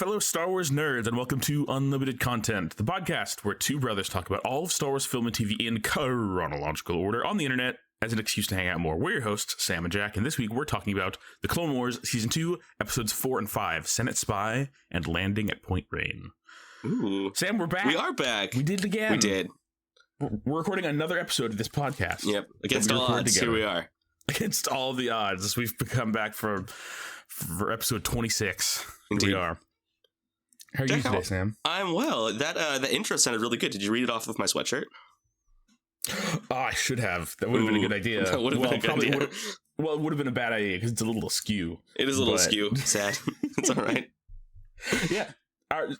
fellow Star Wars nerds, and welcome to Unlimited Content, the podcast where two brothers talk about all of Star Wars film and TV in chronological order on the internet as an excuse to hang out more. We're your hosts, Sam and Jack, and this week we're talking about The Clone Wars Season 2, Episodes 4 and 5, Senate Spy, and Landing at Point Rain. Ooh. Sam, we're back. We are back. We did it again. We did. We're recording another episode of this podcast. Yep. Against all odds, here we are. Against all the odds, we've come back for episode 26. Indeed. Here we are. How are you today, Sam? I'm well. That intro sounded really good. Did you read it off of my sweatshirt? Oh, I should have. That would have been a good idea. That would have been a good idea. Well, it would have been a bad idea because it's a little askew. It is a little askew. Sad. It's all right. Yeah.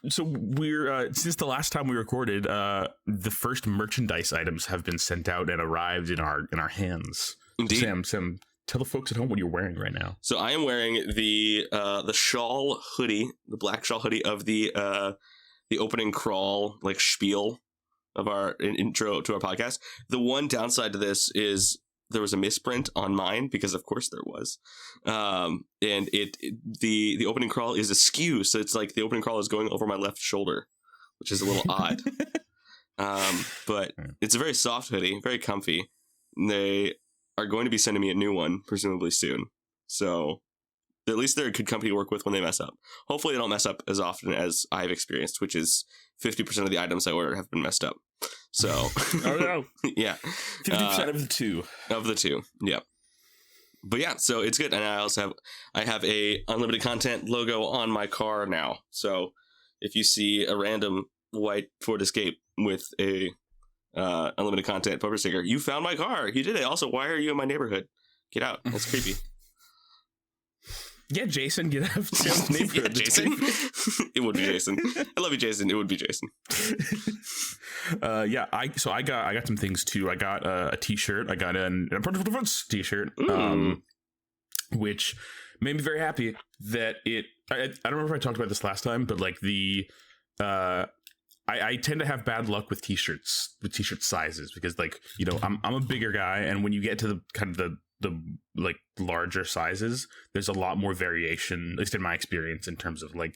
So we're since the last time we recorded, the first merchandise items have been sent out and arrived in our hands. Indeed. Sam, tell the folks at home what you're wearing right now. So I am wearing the shawl hoodie, the black shawl hoodie of the opening crawl like spiel of our intro to our podcast. The one downside to this is there was a misprint on mine because of course there was, and the opening crawl is askew, so it's like the opening crawl is going over my left shoulder, which is a little odd. But it's a very soft hoodie, very comfy. They are going to be sending me a new one presumably soon, so at least they're a good company to work with when they mess up. Hopefully they don't mess up as often as I've experienced, which is 50% of the items I order have been messed up. So oh no. Yeah, 50% of the two, yeah. But yeah, so it's good. And I have a Unlimited Content logo on my car now, so if you see a random white Ford Escape with a Unlimited Content bumper sticker, you found my car. You did it. Also, why are you in my neighborhood? Get out. That's creepy. Yeah, Jason, get out of Sam's neighborhood. Yeah, Jason. It would be Jason. I love you, Jason. It would be Jason. Yeah, I got some things too. I got a t-shirt. I got an Apprentice Defense t-shirt, which made me very happy that it. I don't remember if I talked about this last time, but like I tend to have bad luck with t-shirts, with t-shirt sizes, because like, you know, I'm a bigger guy, and when you get to the kind of the like larger sizes, there's a lot more variation, at least in my experience, in terms of like,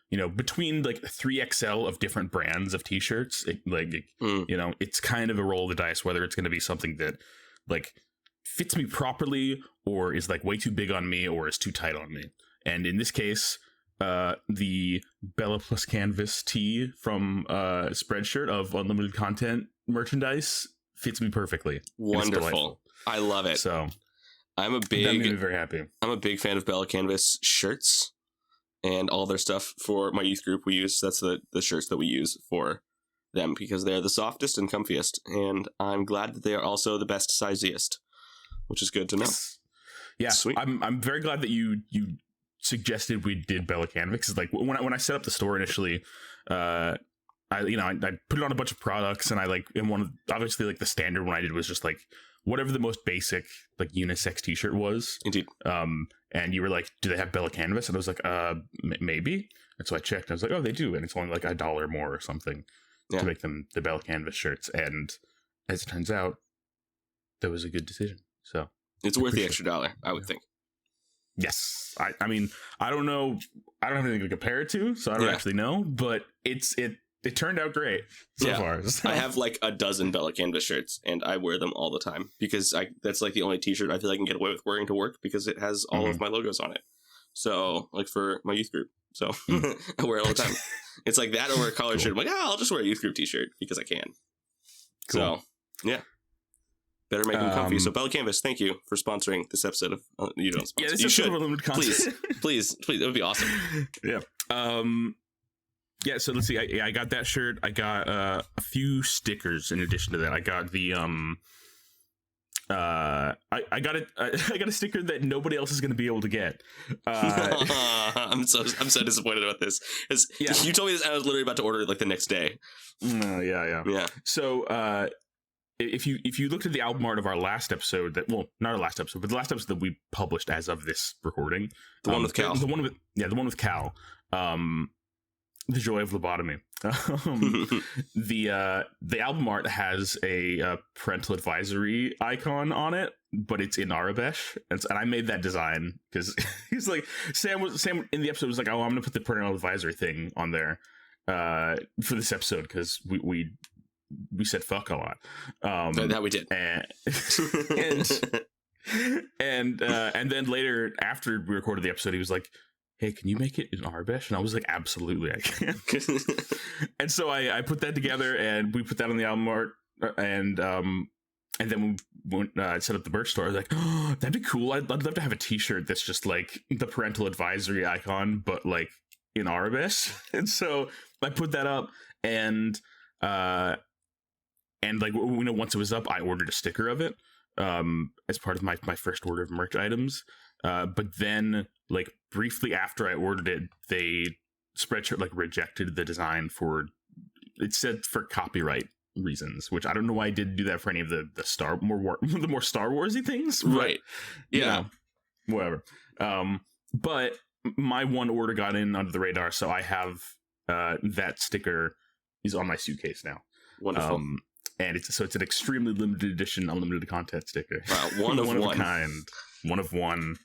you know, between like 3XL of different brands of t-shirts, you know, it's kind of a roll of the dice whether it's going to be something that like fits me properly or is like way too big on me or is too tight on me. And in this case, the Bella Plus Canvas tee from Spreadshirt of Unlimited Content merchandise fits me perfectly. Wonderful. I love it. So that made me very happy. I'm a big fan of Bella Canvas shirts and all their stuff for my youth group. That's the shirts that we use for them because they're the softest and comfiest, and I'm glad that they are also the best siziest, which is good to know. Yeah, sweet. I'm very glad that you suggested we did Bella Canvas, because like when I set up the store initially, I put it on a bunch of products, and obviously like the standard one I did was just like whatever the most basic like unisex t-shirt was. Indeed. And you were like, do they have Bella Canvas? And I was like, maybe. And so I checked, and I was like, oh, they do, and it's only like $1 more or something to make them the Bella Canvas shirts. And as it turns out, that was a good decision. So it's worth the extra $1, I would think. Yes. I mean, I don't know. I don't have anything to compare it to, so I don't actually know, but it turned out great so far. So. I have like a dozen Bella Canvas shirts, and I wear them all the time because that's like the only t-shirt I feel I can get away with wearing to work because it has all of my logos on it. So like for my youth group. So I wear it all the time. It's like that or a collared shirt. I'm like, I'll just wear a youth group t-shirt because I can. Cool. So yeah. Better make them comfy. So Bella Canvas, thank you for sponsoring this episode of you don't sponsor. Yeah, this you should. Please, it would be awesome. Yeah. Yeah, so let's see. I got that shirt. I got a few stickers in addition to that. I got the I got a sticker that nobody else is going to be able to get. I'm so disappointed about this. You told me this, I was literally about to order it like the next day. Yeah. So if you looked at the album art of our last episode, not our last episode, but the last episode that we published as of this recording, the one with Cal, the one with Cal, the joy of lobotomy. The album art has a parental advisory icon on it but it's in Arabesh, and I made that design because he's like Sam in the episode was like, oh, I'm gonna put the parental advisory thing on there for this episode because we said fuck a lot. That we did. And then later after we recorded the episode, he was like, hey, can you make it in Arabesh? And I was like, absolutely, I can. And so I put that together, and we put that on the album art, and then when I set up the merch store, I was like, oh, that'd be cool. I'd love to have a t-shirt that's just like the parental advisory icon, but like in Arabic. And so I put that up, and like, you know, once it was up, I ordered a sticker of it as part of my first order of merch items. But then, like, briefly after I ordered it, they Spreadshirt like rejected the design for, it said for copyright reasons, which I don't know why I didn't do that for any of the more Star Warsy things. Right. Yeah. You know, whatever. But my one order got in under the radar, so I have that sticker is on my suitcase now. Wonderful. And it's an extremely limited edition, unlimited content sticker. Wow, one of a kind. One of one.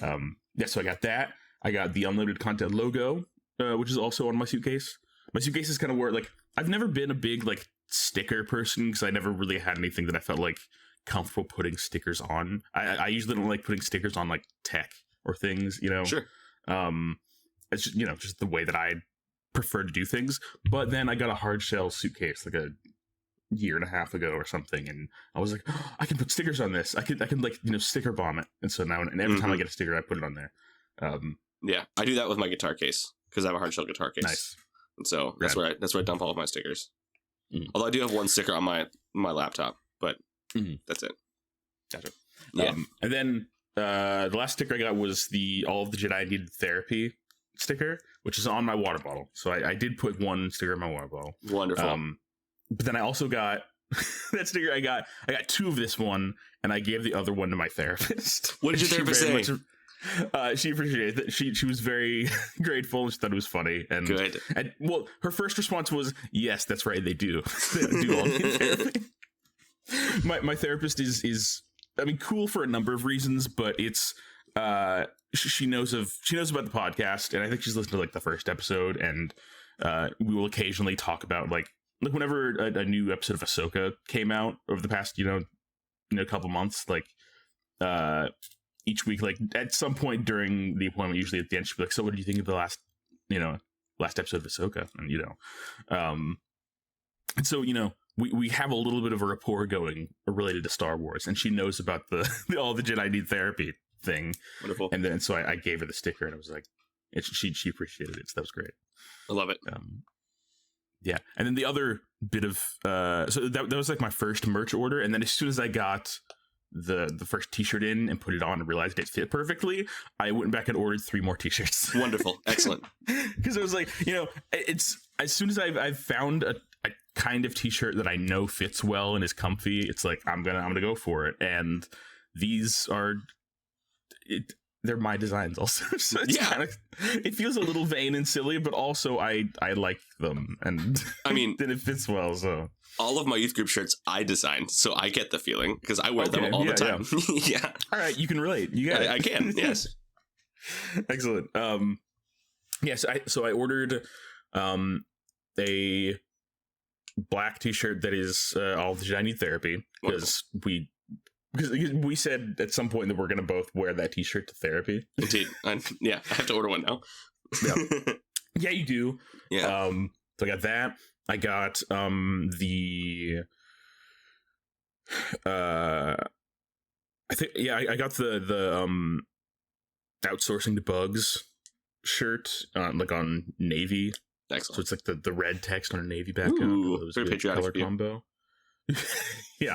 Yeah, so I got that. I got the unlimited content logo, which is also on my suitcase. My suitcase is kind of where, like, I've never been a big, like, sticker person because I never really had anything that I felt, like, comfortable putting stickers on. I usually don't like putting stickers on, like, tech or things, you know? Sure. It's just, you know, just the way that I prefer to do things. But then I got a hard shell suitcase, like a year and a half ago or something, and I was like, oh, I can put stickers on this. I can like, you know, sticker bomb it. And so now, and every time I get a sticker, I put it on there. Yeah, I do that with my guitar case because I have a hard shell guitar case. Nice. And so that's where I dump all of my stickers. Although I do have one sticker on my laptop, but that's it. Gotcha. Yeah. And then the last sticker I got was all of the Jedi needed therapy sticker, which is on my water bottle. So I did put one sticker in my water bottle. Wonderful. But then I also got that sticker. I got two of this one, and I gave the other one to my therapist. What did your therapist say? She appreciated it. She was very grateful. And she thought it was funny. And good. And well, her first response was, "Yes, that's right. They do. They do all the therapy." My therapist is I mean, cool for a number of reasons, but it's she knows about the podcast, and I think she's listened to like the first episode, and we will occasionally talk about like whenever a new episode of Ahsoka came out over the past, you know, couple months, like each week, like at some point during the appointment, usually at the end, she'll be like, so what do you think of the last episode of Ahsoka? And, you know, and so, you know, we have a little bit of a rapport going related to Star Wars, and she knows about all the Jedi need therapy thing. Wonderful. And then, so I gave her the sticker, and I was like, she appreciated it. So that was great. I love it. Yeah, and then the other bit of so that was like my first merch order, and then as soon as I got the first t-shirt in and put it on and realized it fit perfectly, I went back and ordered 3 more t-shirts. Wonderful. Excellent. Because it was like, you know, it's as soon as I've found a kind of t-shirt that I know fits well and is comfy, it's like I'm gonna go for it. And these are they're my designs also. So it's it feels a little vain and silly, but also I like them, and I mean, then it fits well. So all of my youth group shirts I designed, so I get the feeling because I wear them all the time. Yeah. All right, you can relate. You got it. I can. Yes. Excellent. Yes. So I ordered a black t-shirt that is all the Jedi need therapy, because we said at some point that we're going to both wear that t-shirt to therapy. Indeed. I have to order one now. Yeah, you do. Yeah. So I got that. I got I got the outsourcing to bugs shirt on navy. Excellent. So it's like the red text on a navy background. Ooh, very patriotic color combo. Yeah.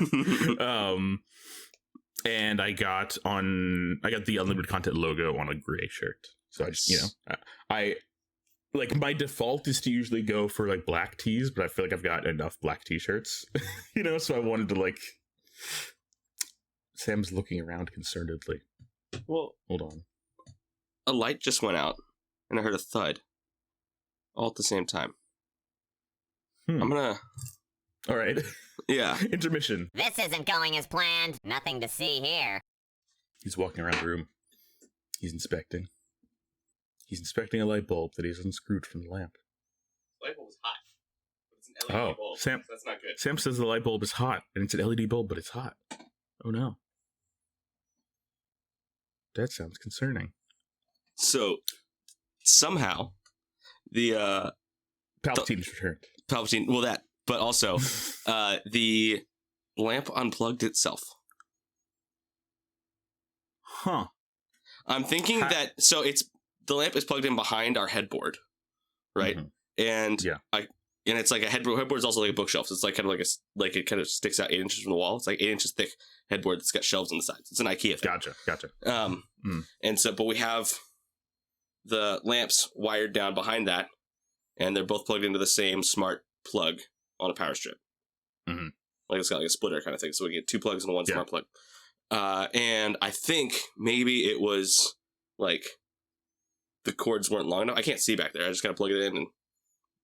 And I got the unlimited content logo on a gray shirt. So I just, you know, I like my default is to usually go for like black tees, but I feel like I've got enough black t-shirts, you know, so I wanted to like, Sam's looking around concernedly. Well, hold on. A light just went out and I heard a thud all at the same time. All right. Yeah. Intermission. This isn't going as planned. Nothing to see here. He's walking around the room. He's inspecting. He's inspecting a light bulb that he's unscrewed from the lamp. The light bulb is hot. It's an LED bulb. Sam, so that's not good. Sam says the light bulb is hot, and it's an LED bulb, but it's hot. Oh no. That sounds concerning. So, somehow, the Palpatine's returned. Palpatine, well, that, but also, the lamp unplugged itself. Huh. I'm thinking that, so the lamp is plugged in behind our headboard, right? Mhm. And Yeah. and it's like a headboard. Headboard is also like a bookshelf. So it's like kind of like it kind of sticks out 8 inches from the wall. It's like 8 inches thick headboard that's got shelves on the sides. It's an IKEA thing. Gotcha. And so, but we have the lamps wired down behind that, and they're both plugged into the same smart plug on a power strip. Mhm. Like it's got like a splitter kind of thing. So we get 2 plugs and one smart plug. And I think maybe it was like the cords weren't long enough. I can't see back there. I just gotta plug it in and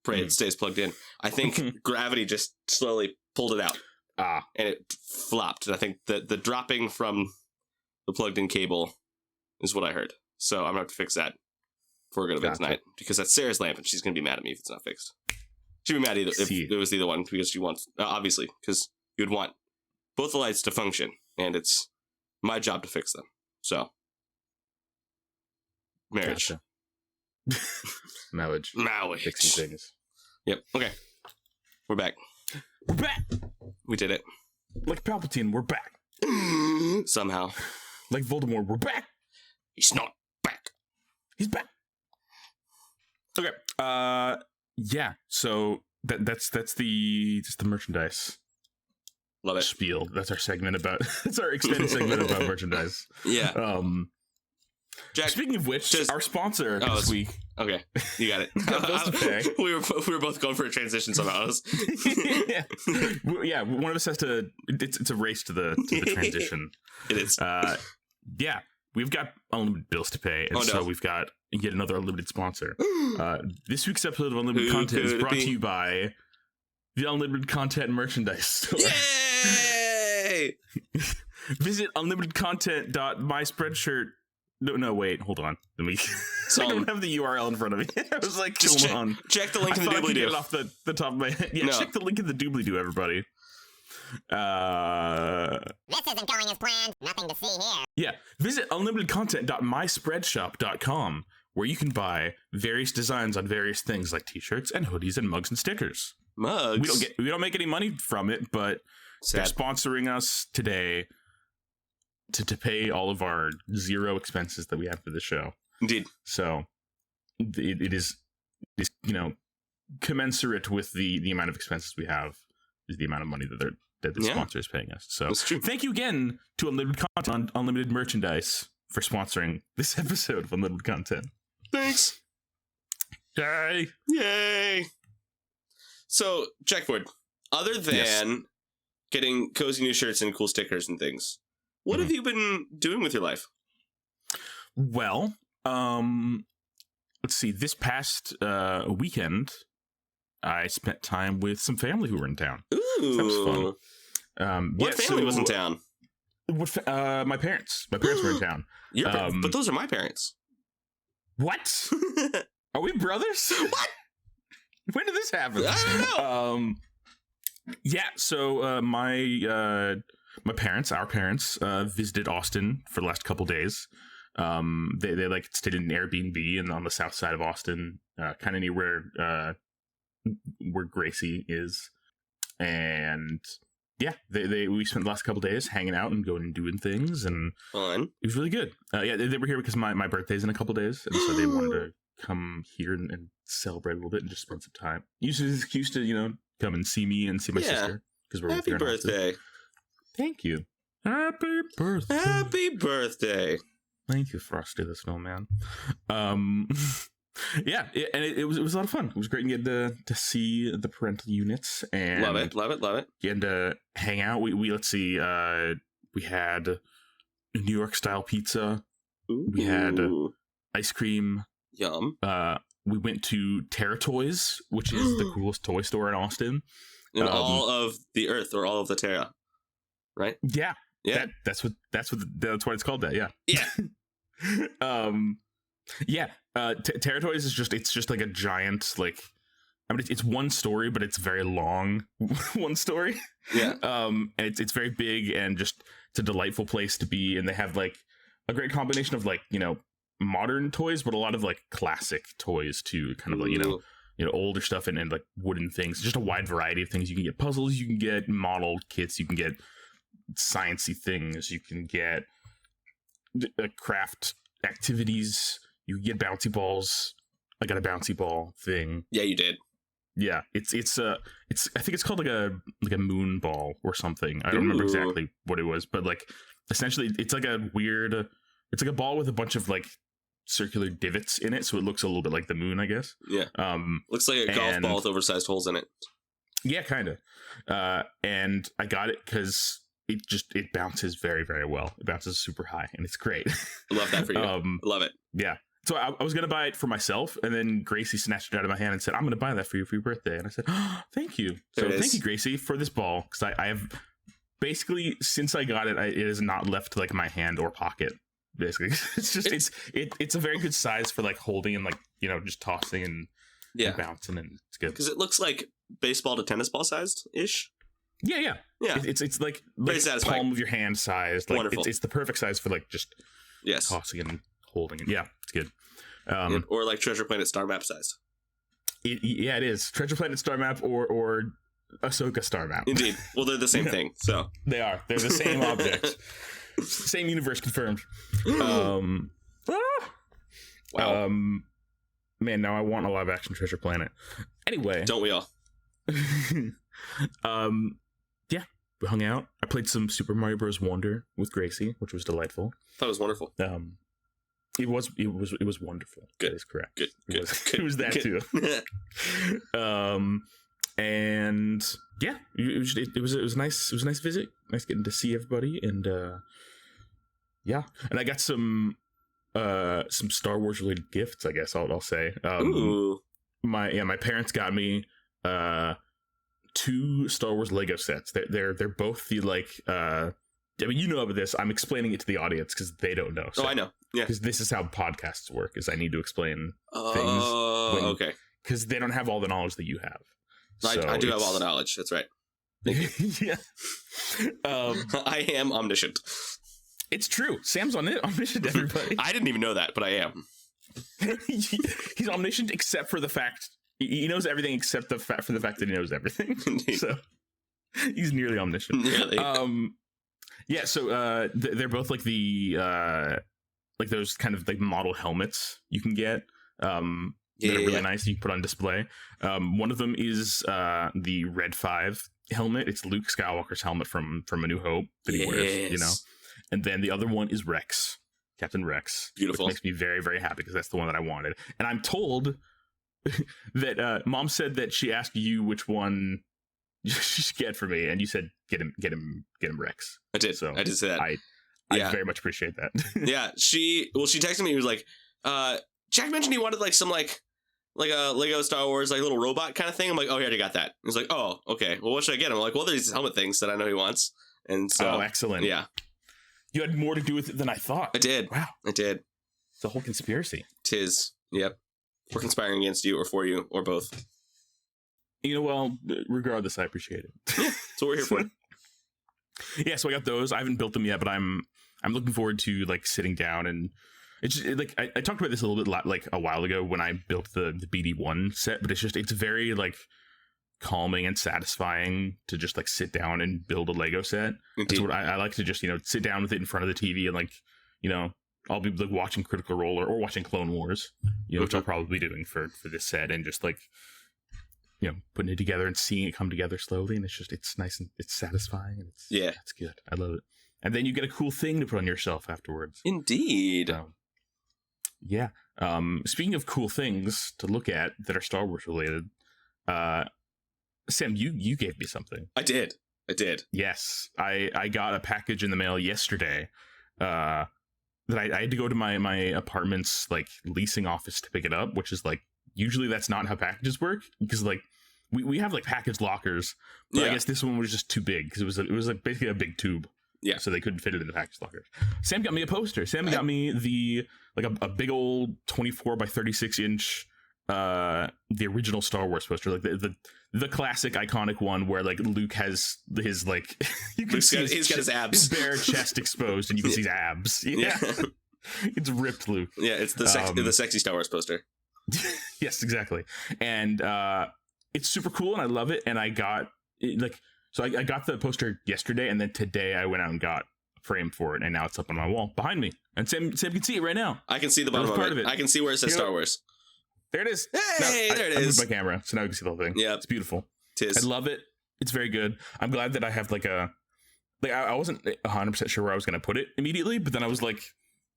pray it stays plugged in. I think gravity just slowly pulled it out. And it flopped. And I think the dropping from the plugged in cable is what I heard. So I'm gonna have to fix that before we go to bed tonight, because that's Sarah's lamp and she's gonna be mad at me if it's not fixed. She'd be mad either if it was either one, because she wants obviously, because you'd want both the lights to function, and it's my job to fix them. So marriage. Gotcha. Marriage. Fixing things. Yep. Okay. We're back. We're back! We did it. Like Palpatine, we're back. Somehow. Like Voldemort, we're back. He's not back. He's back. Okay. Yeah. So that's the merchandise. Love it. Spiel. That's our segment about. That's our extended segment about merchandise. Yeah. Jack, speaking of which, our sponsor this week. Okay, you got it. Got bills to pay. we were both going for a transition somehow. Yeah. One of us has to. It's a race to the transition. It is. Yeah. We've got unlimited bills to pay, and so we've got yet another unlimited sponsor. This week's episode of Unlimited Content is brought to you by the Unlimited Content Merchandise Store. Yay! Visit unlimitedcontent.myspreadshirt. No, wait, hold on. Let me. I don't have the URL in front of me. I was like, just hold on. Check the link in the doobly-doo. Get it off the top of my head. Yeah, check the link in the doobly-doo, everybody. This isn't going as planned. Nothing to see here. Yeah, visit unlimitedcontent.myspreadshop.com, where you can buy various designs on various things like t-shirts and hoodies and mugs and stickers. Mugs. We don't make any money from it, but they're sponsoring us today to pay all of our zero expenses that we have for the show. Indeed. So it is commensurate with the amount of expenses we have is the amount of money that the sponsor is paying us. So thank you again to Unlimited Content, Unlimited Merchandise, for sponsoring this episode of Unlimited Content. Thanks. Yay. So, Jackboard, other than getting cozy new shirts and cool stickers and things, what have you been doing with your life? Well, let's see. This past weekend, I spent time with some family who were in town. Ooh. That was fun. What family was in town? My parents. My parents were in town. But those are my parents. What? Are we brothers? What? When did this happen? I don't know. Yeah. So our parents, visited Austin for the last couple days. They like stayed in an Airbnb and on the south side of Austin, kind of near where Gracie is, and yeah, we spent the last couple days hanging out and going and doing things, and fun. It was really good. Yeah, they were here because my birthday's in a couple days, and so they wanted to come here and celebrate a little bit and just spend some time. Used to come and see me and see my sister because we're happy birthday. Thank you. Happy birthday. Happy birthday. Thank you, Frosty the Snowman. Yeah, and it was a lot of fun. It was great to get to see the parental units and love it. And hang out. We let's see. We had New York style pizza. Ooh. We had ice cream. Yum. We went to Terra Toys, which is the coolest toy store in Austin. in all of the Earth or all of the Terra, right? Yeah, Yeah, that's what why it's called that. Yeah, yeah. Yeah. Terratoys is just like a giant like. I mean, it's one story, but it's very long. One story. Yeah. And it's very big and just it's a delightful place to be. And they have like a great combination of like modern toys, but a lot of like classic toys too. Kind of like older stuff and like wooden things. Just a wide variety of things. You can get puzzles. You can get model kits. You can get sciencey things. You can get craft activities. You can get bouncy balls. I got a bouncy ball thing. Yeah, you did. Yeah, it's I think it's called like a moon ball or something. I don't remember exactly what it was, but like essentially it's like a weird, it's like a ball with a bunch of like circular divots in it, so it looks a little bit like the moon, I guess. Yeah. Looks like a golf ball with oversized holes in it. Yeah, kind of. And I got it because it bounces very, very well. It bounces super high, and it's great. I love that for you. Love it. Yeah. So I was going to buy it for myself, and then Gracie snatched it out of my hand and said, I'm going to buy that for you for your birthday. And I said, oh, thank you. So thank you, Gracie, for this ball. Because I have basically, since I got it, it has not left like my hand or pocket, basically. It's a very good size for like holding and like, just tossing and bouncing, and it's good. Because it looks like baseball to tennis ball sized-ish. Yeah. It's like palm of your hand size. Like, wonderful. It's the perfect size for like just tossing and holding it. Yeah, it's good. Or like Treasure Planet Star Map size. It is Treasure Planet Star Map or Ahsoka Star Map. Indeed. Well, they're the same thing. So they're the same object, same universe confirmed. Wow. Man, now I want a live action Treasure Planet. Anyway, don't we all? Yeah, we hung out. I played some Super Mario Bros. Wonder with Gracie, which was delightful. That was wonderful. It was wonderful. Good. That is correct. Good. It was that too. And yeah, it was nice. It was a nice visit. Nice getting to see everybody, and yeah. And I got some Star Wars related gifts, I guess I'll say. Ooh. My parents got me 2 Star Wars Lego sets. They're both the like I mean, you know about this. I'm explaining it to the audience because they don't know. So, I know. Yeah. Because this is how podcasts work, is I need to explain things. Oh, okay. Because they don't have all the knowledge that you have. I do have all the knowledge. That's right. Yeah. I am omniscient. It's true. Sam's omniscient, everybody. I didn't even know that, but I am. He's omniscient except for the fact he knows everything except for the fact that he knows everything. So he's nearly omniscient. Nearly. Yeah, so they're both like the like those kind of like model helmets you can get that are really nice. You can put on display. One of them is the Red 5 helmet. It's Luke Skywalker's helmet from A New Hope that he wears, And then the other one is Rex, Captain Rex. Beautiful. Which makes me very, very happy because that's the one that I wanted. And I'm told that Mom said that she asked you which one you should get for me, and you said get him Rex. I did. So I did say that. I very much appreciate that. Yeah, she texted me. He was like, Jack mentioned he wanted like some like a Lego Star Wars like little robot kind of thing. I'm like, oh, he already got that. He's like, oh, okay. Well, what should I get him? I'm like, well, there's these helmet things that I know he wants, and so excellent. Yeah, you had more to do with it than I thought. I did. Wow, I did. It's a whole conspiracy. 'Tis. Yep. We're conspiring against you, or for you, or both. Well, regardless, I appreciate it. Yeah, that's what we're here for. Yeah, so I got those. I haven't built them yet, but I'm looking forward to like sitting down and it's just, like I talked about this a little bit like a while ago when I built the BD1 set, but it's very like calming and satisfying to just like sit down and build a Lego set. Indeed. That's what I like to just sit down with it in front of the TV and like I'll be like watching Critical Role or watching Clone Wars, which I'll probably be doing for this set, and just like putting it together and seeing it come together slowly, and it's nice and it's satisfying, and it's good. I love it. And then you get a cool thing to put on your shelf afterwards. Indeed. Yeah. Speaking of cool things to look at that are Star Wars related, Sam, you gave me something. I did. Yes, I got a package in the mail yesterday. That I had to go to my apartment's like leasing office to pick it up, which is like usually that's not how packages work, because like we have like package lockers, but I guess this one was just too big because it was like basically a big tube. Yeah. So they couldn't fit it in the package lockers. Sam got me a poster. Sam got me the like a big old 24 by 36 inch the original Star Wars poster, like the classic iconic one where like Luke has his like you can see he's got his abs, his bare chest exposed, and you can see his abs. Yeah. It's ripped Luke. Yeah, it's the sexy Star Wars poster. Yes, exactly. And it's super cool, and I love it. And I got it, I got the poster yesterday, and then today I went out and got a frame for it, and now it's up on my wall behind me. And Sam can see it right now. I can see the bottom of it. I can see where it says Star Wars. There it is. Hey, there it I is. moved my camera, so now you can see the whole thing. Yeah, it's beautiful. It is. I love it. It's very good. I'm glad that I have I wasn't 100% sure where I was going to put it immediately, but then I was like,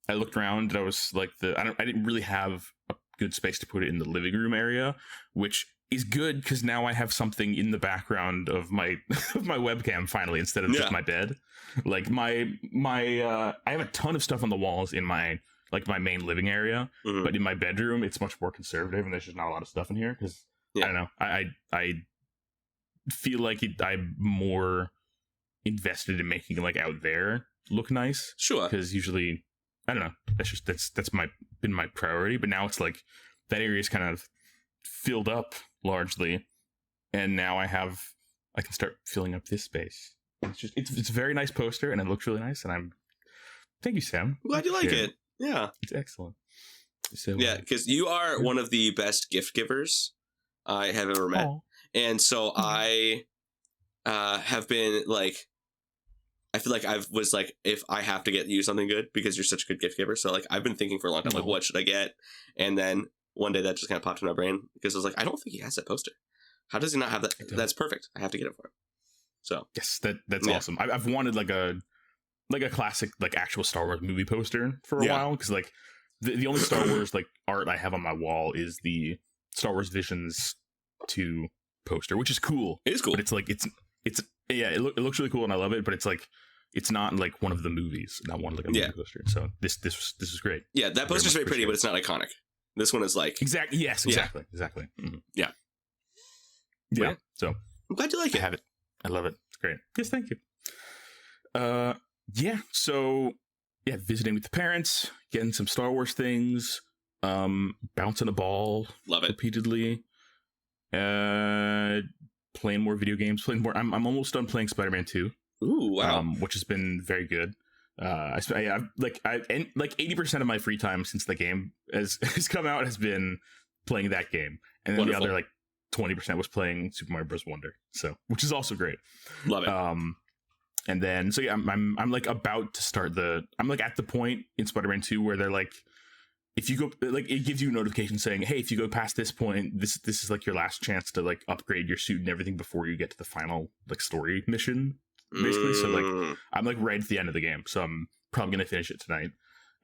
I looked around and I was like, I didn't really have a good space to put it in the living room area, which is good because now I have something in the background of my of my webcam finally, instead of just my bed. Like my I have a ton of stuff on the walls in my main living area, but in my bedroom it's much more conservative, and there's just not a lot of stuff in here because I don't know. I feel like I'm more invested in making like out there look nice. Sure. Because usually, I don't know. That's been my priority. But now it's like that area is kind of filled up largely, and now I can start filling up this space. It's a very nice poster, and it looks really nice. And thank you, Sam. I'm glad you like it. Yeah, it's excellent. So yeah, because you are one of the best gift givers I have ever met. Aww. And so I have been like, I feel like if I have to get you something good because you're such a good gift giver. So like I've been thinking for a long time, like what should I get? And then one day that just kind of popped in my brain because I was like, I don't think he has that poster. How does he not have that? That's perfect. I have to get it for him. So yes, that's awesome. I've wanted like a classic like actual Star Wars movie poster for a while, because like the only Star Wars like art I have on my wall is the Star Wars Visions 2 poster, which is cool. It is cool, but it's like it's it looks really cool and I love it, but it's like it's not like one of the movies, not one like a movie poster. So this is great. Yeah, that poster's very pretty, but it's not iconic. This one is like exactly. Mm-hmm. Yeah. So I'm glad you like it. I have it. I love it. It's great. Yes, thank you. So visiting with the parents, getting some Star Wars things, bouncing a ball, love it, repeatedly, playing more video games, I'm almost done playing Spider-Man 2. Ooh, wow. Which has been very good. I've like 80% of my free time since the game has come out has been playing that game, and then Wonderful. The other like 20% was playing Super Mario Bros. Wonder, which is also great. Love it. And then I'm like about to start I'm like at the point in Spider-Man 2 where they're like, if you go, like it gives you a notification saying, hey, if you go past this point, this is like your last chance to like upgrade your suit and everything before you get to the final like story mission, basically. So like I'm like right at the end of the game, so I'm probably gonna finish it tonight.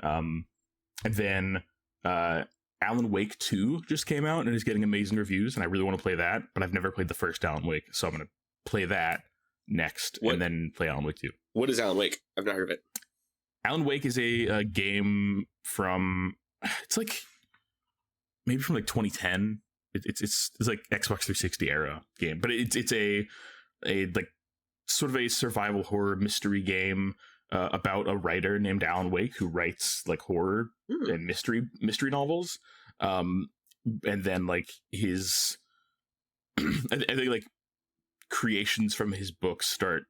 And then Alan Wake 2 just came out and is getting amazing reviews, and I really want to play that, but I've never played the first Alan Wake, so I'm gonna play that next and then play Alan Wake 2. What is Alan Wake? I've not heard of it. Alan Wake is a game from, it's like maybe from like 2010. It's like Xbox 360 era game, but it's a like sort of a survival horror mystery game about a writer named Alan Wake who writes like horror and mystery novels. And then like his I think like creations from his books start,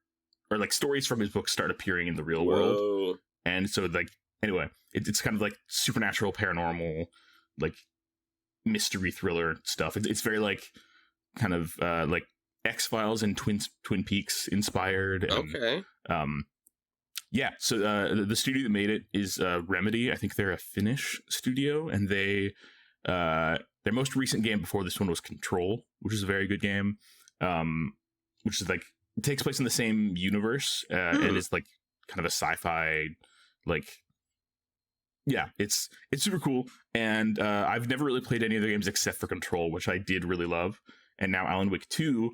or like stories from his books start appearing in the real world. And so like anyway, it's kind of like supernatural, paranormal, like mystery thriller stuff. It's very like kind of like X-Files and Twin Peaks inspired. And, okay. So the studio that made it is Remedy. I think they're a Finnish studio, and they their most recent game before this one was Control, which is a very good game. Which is like, it takes place in the same universe and is like kind of a sci-fi, like, it's super cool. And I've never really played any of the games except for Control, which I did really love. And now Alan Wake 2,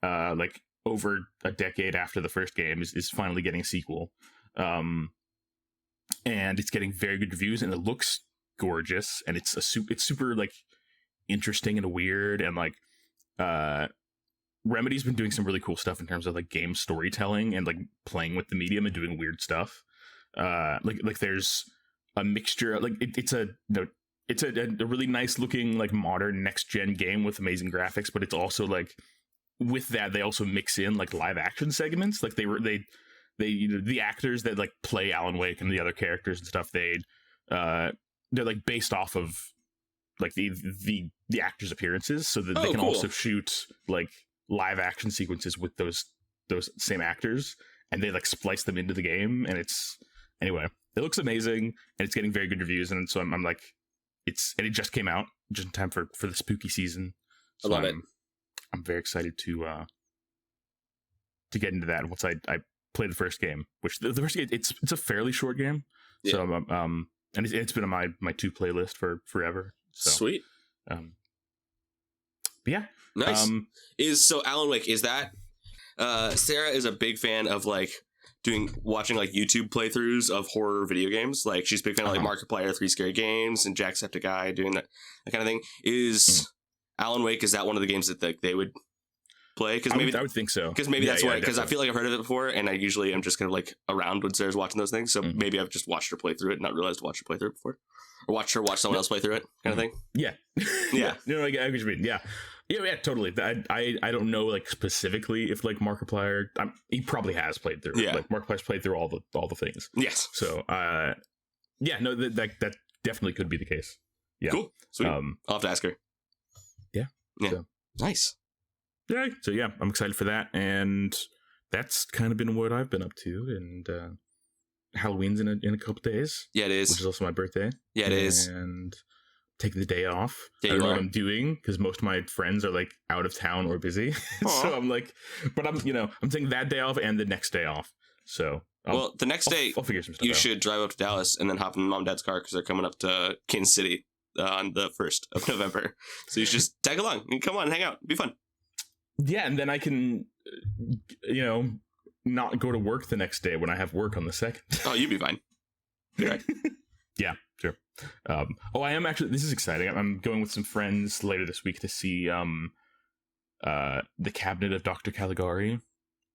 like over a decade after the first game, is finally getting a sequel. And it's getting very good reviews, and it looks gorgeous, and it's super like interesting and weird, and like Remedy's been doing some really cool stuff in terms of like game storytelling and like playing with the medium and doing weird stuff. Like there's a mixture, like it's a really nice looking like modern next gen game with amazing graphics, but it's also like with that they also mix in like live action segments. Like they the actors that like play Alan Wake and the other characters and stuff, they're like based off of like the actors' appearances, so that they can also shoot like live action sequences with those same actors, and they like splice them into the game. And anyway, it looks amazing, and it's getting very good reviews. And so I'm like, it just came out just in time for the spooky season. So I love it. I'm very excited to get into that once I play the first game, which the first game, it's a fairly short game. Yeah. So and it's been on my 2 playlist for forever. So, sweet. But yeah. Nice. So Alan Wake, is that Sarah is a big fan of like watching like YouTube playthroughs of horror video games. Like she's a big fan of like Markiplier, 3 Scary Games, and Jacksepticeye doing that kind of thing. Is Alan Wake, is that one of the games that they would play? Because maybe I would think so. Because maybe that's why. Because I feel like I've heard of it before, and I usually am just kind of like around when Sarah's watching those things. So maybe I've just watched her play through it, and not realized to watch her play through it before, or watch someone else play through it, kind of thing. Yeah, yeah. You know, like, I agree. Yeah, totally. I don't know like specifically if like Markiplier, he probably has played through. Yeah, like Markiplier's played through all the things. Yes. So no, that definitely could be the case. Yeah. Cool. Sweet. I'll have to ask her. Yeah. Yeah. So. Nice. Yeah. So yeah, I'm excited for that, and that's kind of been what I've been up to. And Halloween's in a couple days. Yeah, it is. Which is also my birthday. Yeah, it is. And taking the day off. Yeah, I don't know what I'm doing because most of my friends are like out of town or busy. So I'm like, but I'm taking that day off and the next day off. So the next day I'll figure some stuff you out. should drive up to Dallas and then hop in Mom and Dad's car because they're coming up to Kansas City on the 1st of November. So you should just tag along and come on and hang out. It'd be fun. Yeah, and then I can, not go to work the next day when I have work on the 2nd. Oh, you'd be fine. You're right. Yeah, sure. I am actually. This is exciting. I'm going with some friends later this week to see the Cabinet of Dr. Caligari.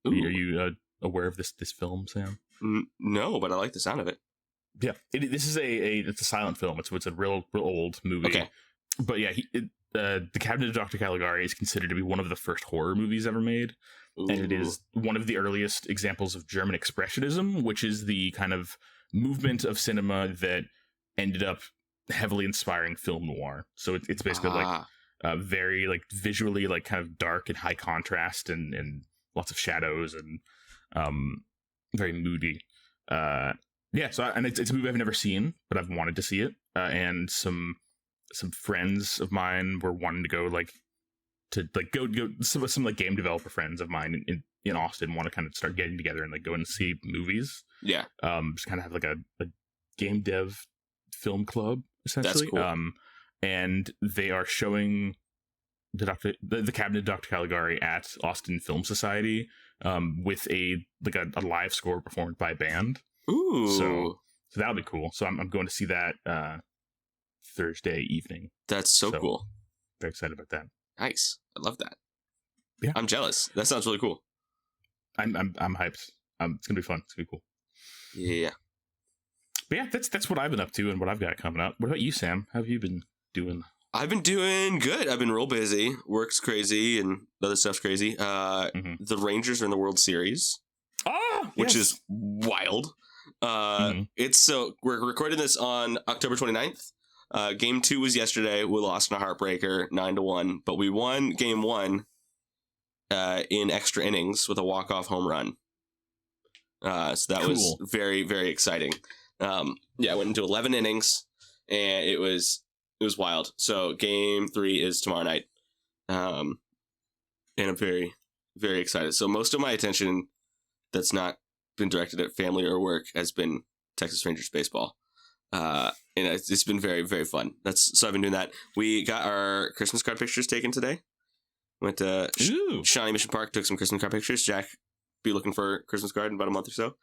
Ooh. Are you aware of this film, Sam? No, but I like the sound of it. Yeah, this is it's a silent film. It's a real old movie. Okay, but yeah, the Cabinet of Dr. Caligari is considered to be one of the first horror movies ever made. Ooh. And it is one of the earliest examples of German Expressionism, which is the kind of movement of cinema that ended up heavily inspiring film noir. So it's basically like very like visually like kind of dark and high contrast and lots of shadows and very moody. So it's a movie I've never seen, but I've wanted to see it. And some friends of mine were wanting to go go some like game developer friends of mine in Austin want to kind of start getting together and like go and see movies. Yeah. Just kind of have like a game dev film club essentially. That's cool. And they are showing the Cabinet of Dr. Caligari at Austin Film Society with a live score performed by a band. Ooh. So that'll be cool. So I'm going to see that Thursday evening. That's so cool. Very excited about that. Nice. I love that. Yeah. I'm jealous. That sounds really cool. I'm hyped. It's gonna be fun. It's gonna be cool. Yeah. But yeah, that's what I've been up to and what I've got coming up. What about you, Sam? How have you been doing? I've been doing good. I've been real busy. Work's crazy and other stuff's crazy. The Rangers are in the World Series. Which is wild. We're recording this on October 29th. Game 2 was yesterday. We lost in a heartbreaker 9-1, but we won game 1 in extra innings with a walk-off home run. So that was very, very exciting. I went into 11 innings and it was wild. So game 3 is tomorrow night. And I'm very, very excited. So most of my attention that's not been directed at family or work has been Texas Rangers baseball. And it's been very, very fun. So I've been doing that. We got our Christmas card pictures taken today. Went to Shawnee Mission Park, took some Christmas card pictures. Jack be looking for a Christmas card in about a month or so.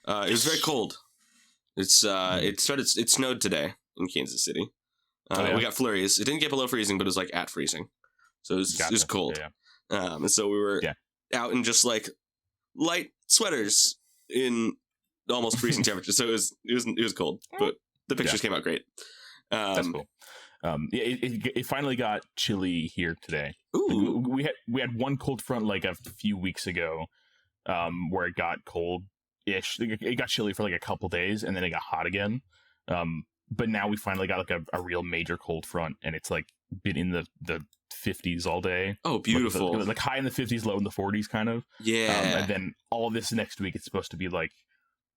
It was very cold. It snowed today in Kansas City. We got flurries. It didn't get below freezing, but it was like at freezing. So it was cold. And so we were out in just like light sweaters in almost freezing temperatures. So it was cold, but the pictures came out great. That's cool. It finally got chilly here today. Ooh. Like, we had one cold front like a few weeks ago, where it got cold-ish. It got chilly for like a couple days, and then it got hot again. But now we finally got like a real major cold front, and it's like been in the 50s all day. Oh, beautiful! Like high in the 50s, low in the 40s, kind of. Yeah. And then all this next week, it's supposed to be like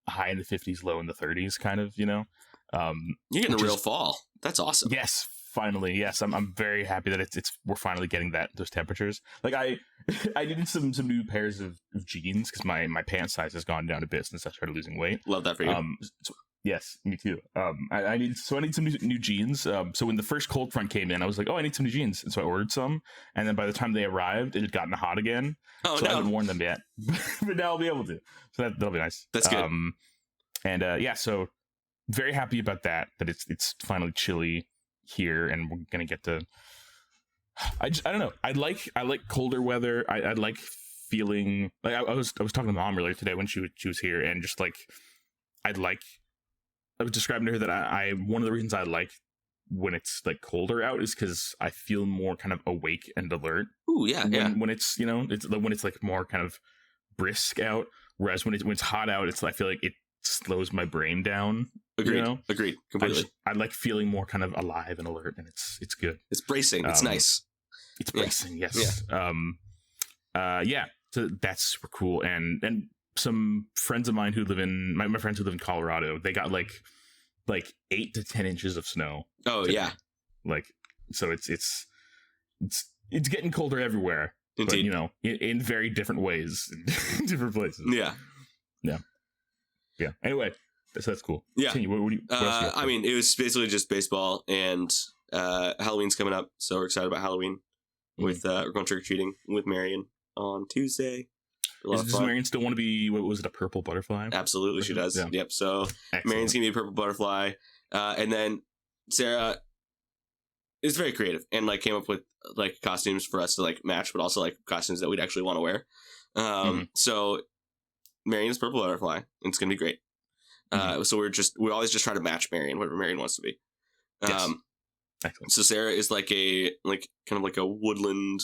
high in the 50s, low in the 30s, kind of. You know. You're getting a real fall. That's awesome. Yes, finally. Yes, I'm very happy that we're finally getting those temperatures. Like I needed some new pairs of jeans because my pant size has gone down a bit since I started losing weight. Love that for you. Yes, me too. I need some new jeans. So when the first cold front came in, I was like, oh, I need some new jeans, and so I ordered some. And then by the time they arrived, it had gotten hot again. Oh, so no. I haven't worn them yet, but now I'll be able to. So that'll be nice. That's good. So very happy about that it's finally chilly here, and we're gonna get to. I don't know. I like colder weather. I like feeling like I was talking to Mom earlier today when she was here, and just like I was describing to her that I one of the reasons I like when it's like colder out is because I feel more kind of awake and alert. Ooh, yeah, when it's when it's like more kind of brisk out, whereas when it's hot out, I feel like it slows my brain down. Agreed. You know? Agreed. Completely. I like feeling more kind of alive and alert, and it's good. It's bracing. It's nice. It's bracing. Yes. Yeah. So that's super cool. And some friends of mine who live in my friends who live in Colorado, they got like 8 to 10 inches of snow. Oh today. yeah. Like, so it's getting colder everywhere. Indeed. But, you know, in very different ways, in different places. Yeah. Anyway, that's cool. Yeah. Continue. What else I mean, it was basically just baseball, and Halloween's coming up, so we're excited about Halloween. With we're going trick or treating with Marion on Tuesday. Does Marion still want to be? What was it? A purple butterfly? Absolutely, she does. Yeah. Yep. So Excellent. Marion's gonna be a purple butterfly, and then Sarah is very creative and like came up with like costumes for us to like match, but also like costumes that we'd actually want to wear. So Marion is purple butterfly, and it's gonna be great. So we always just try to match Marion, whatever Marion wants to be. Yes. Excellent. So Sarah is like kind of like a woodland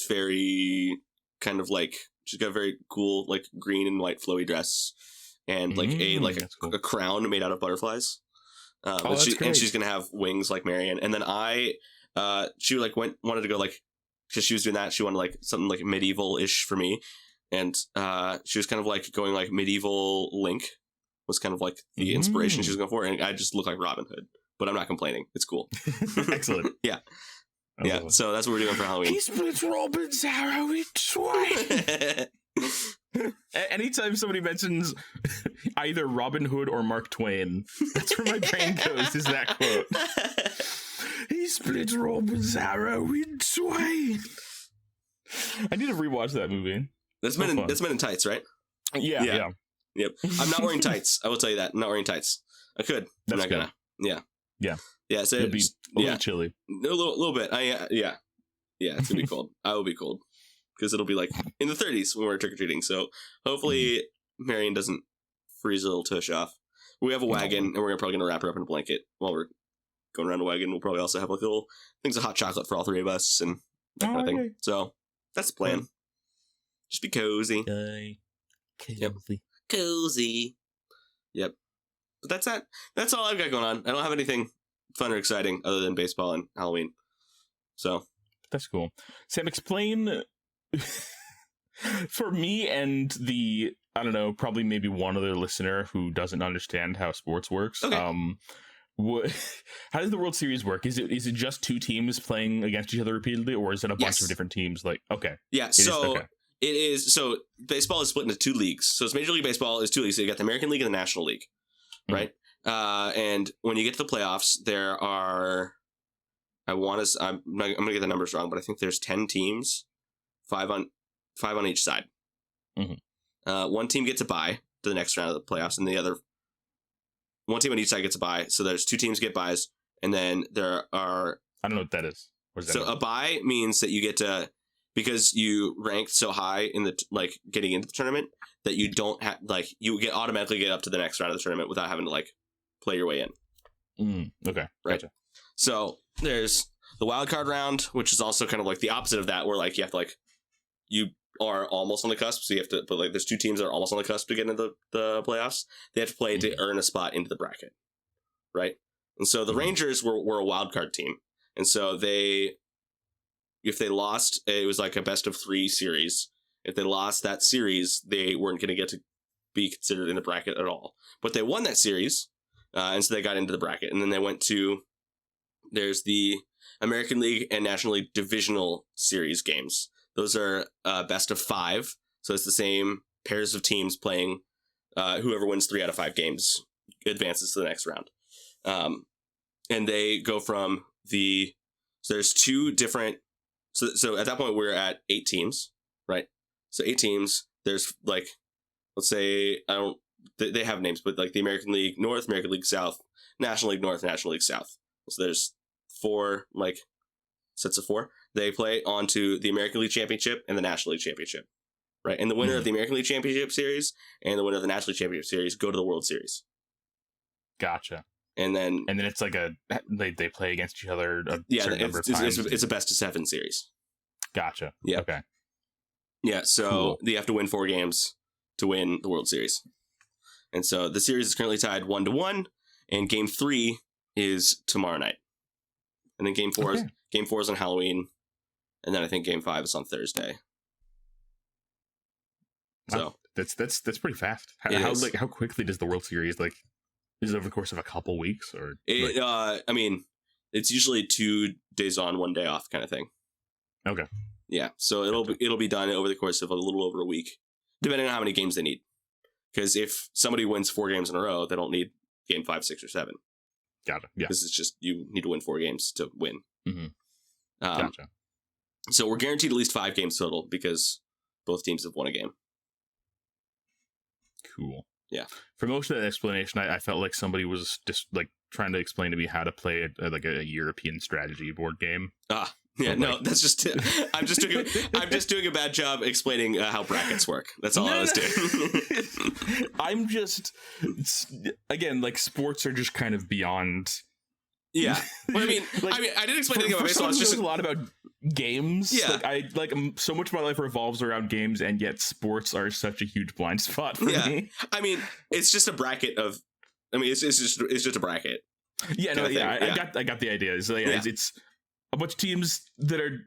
fairy, kind of like she's got a very cool like green and white flowy dress, and like a crown made out of butterflies. And she's gonna have wings like Marion. And then she like wanted to go like, because she was doing that, she wanted like something like medieval-ish for me, and she was kind of like going like medieval Link was kind of like the inspiration she was going for, and I just look like Robin Hood. But I'm not complaining. It's cool. Excellent. Yeah. So that's what we're doing for Halloween. He splits Robin's arrow in twain. Anytime somebody mentions either Robin Hood or Mark Twain, that's where my brain goes, is that quote. He splits Robin's arrow in twain. I need to rewatch that movie. That's Men in Tights, right? Yeah. Yep. I'm not wearing tights. I will tell you that. I'm not wearing tights. I could. I'm not gonna. Yeah. So it'll be a little chilly. A little bit. Yeah. It's gonna be cold. I will be cold because it'll be like in the 30s when we're trick or treating. So hopefully Marion doesn't freeze a little tush off. We have a wagon, and we're probably gonna wrap her up in a blanket while we're going around the wagon. We'll probably also have like little things of hot chocolate for all three of us and that kind of thing. Okay. So that's the plan. Just be cozy. Cozy. Yep. But that's that. That's all I've got going on. I don't have anything fun or exciting other than baseball and Halloween. So that's cool. Sam, explain for me and the, I don't know, probably maybe one other listener who doesn't understand how sports works. Okay. How does the World Series work? Is it just two teams playing against each other repeatedly, or is it a bunch of different teams? Like, okay. Yeah. It is. So baseball is split into two leagues. So it's Major League Baseball is two leagues. So you got the American League and the National League. Right. And when you get to the playoffs, there are, I'm going to get the numbers wrong, but I think there's 10 teams, five on each side. One team gets a bye to the next round of the playoffs, and the other one team on each side gets a bye. So there's two teams get byes, and then there are, I don't know what that is. What does that mean? A bye means that you get to because you ranked so high in the like getting into the tournament that you don't have like you get automatically get up to the next round of the tournament without having to like play your way in. Okay, right. Gotcha. So there's the wild card round, which is also kind of like the opposite of that, where like you have to like you are almost on the cusp, so you have to, but like there's two teams that are almost on the cusp to get into the playoffs. They have to play to earn a spot into the bracket, right? And so the Rangers were a wild card team, and so if they lost, it was like a best of 3 series. If they lost that series, they weren't going to get to be considered in the bracket at all. But they won that series, and so they got into the bracket, and then they went to there's the American League and National League divisional series games. Those are best of 5. So it's the same pairs of teams playing. Whoever wins 3 out of 5 games advances to the next round. And they go from so there's 2 different. So at that point, we're at 8 teams, right? So 8 teams. There's like, let's say, they have names, but like the American League North, American League South, National League North, National League South. So there's 4 like sets of 4. They play onto the American League Championship and the National League Championship, right? And the winner of the American League Championship Series and the winner of the National League Championship Series go to the World Series. Gotcha. And then it's like they play against each other a certain number of it's, times. it's a best of 7 series. Gotcha. Yeah. Okay. Yeah, so cool. You have to win 4 games to win the World Series. And so the series is currently tied 1-1, and Game 3 is tomorrow night. And then Game 4 is on Halloween, and then I think Game 5 is on Thursday. So that's pretty fast. How quickly does the World Series is it over the course of a couple weeks or? I mean, it's usually 2 days on, 1 day off kind of thing. Okay. Yeah, so it'll be done over the course of a little over a week, depending on how many games they need. Because if somebody wins 4 games in a row, they don't need Game 5, 6, or 7. Got it. Yeah. Because it's just you need to win 4 games to win. Mm-hmm. Gotcha. So we're guaranteed at least 5 games total because both teams have won a game. Cool. Yeah. For most of that explanation, I felt like somebody was just like trying to explain to me how to play a European strategy board game. Yeah, no, that's just I'm just doing a bad job explaining how brackets work. That's all I was doing. I'm just again, like, sports are just kind of beyond. Yeah, but I mean, I didn't explain anything about baseball. It's just a lot about games. Yeah, so much of my life revolves around games, and yet sports are such a huge blind spot for me. I mean, it's just a bracket of. I mean, it's just a bracket. Yeah, no, yeah, I got the idea. It's a bunch of teams that are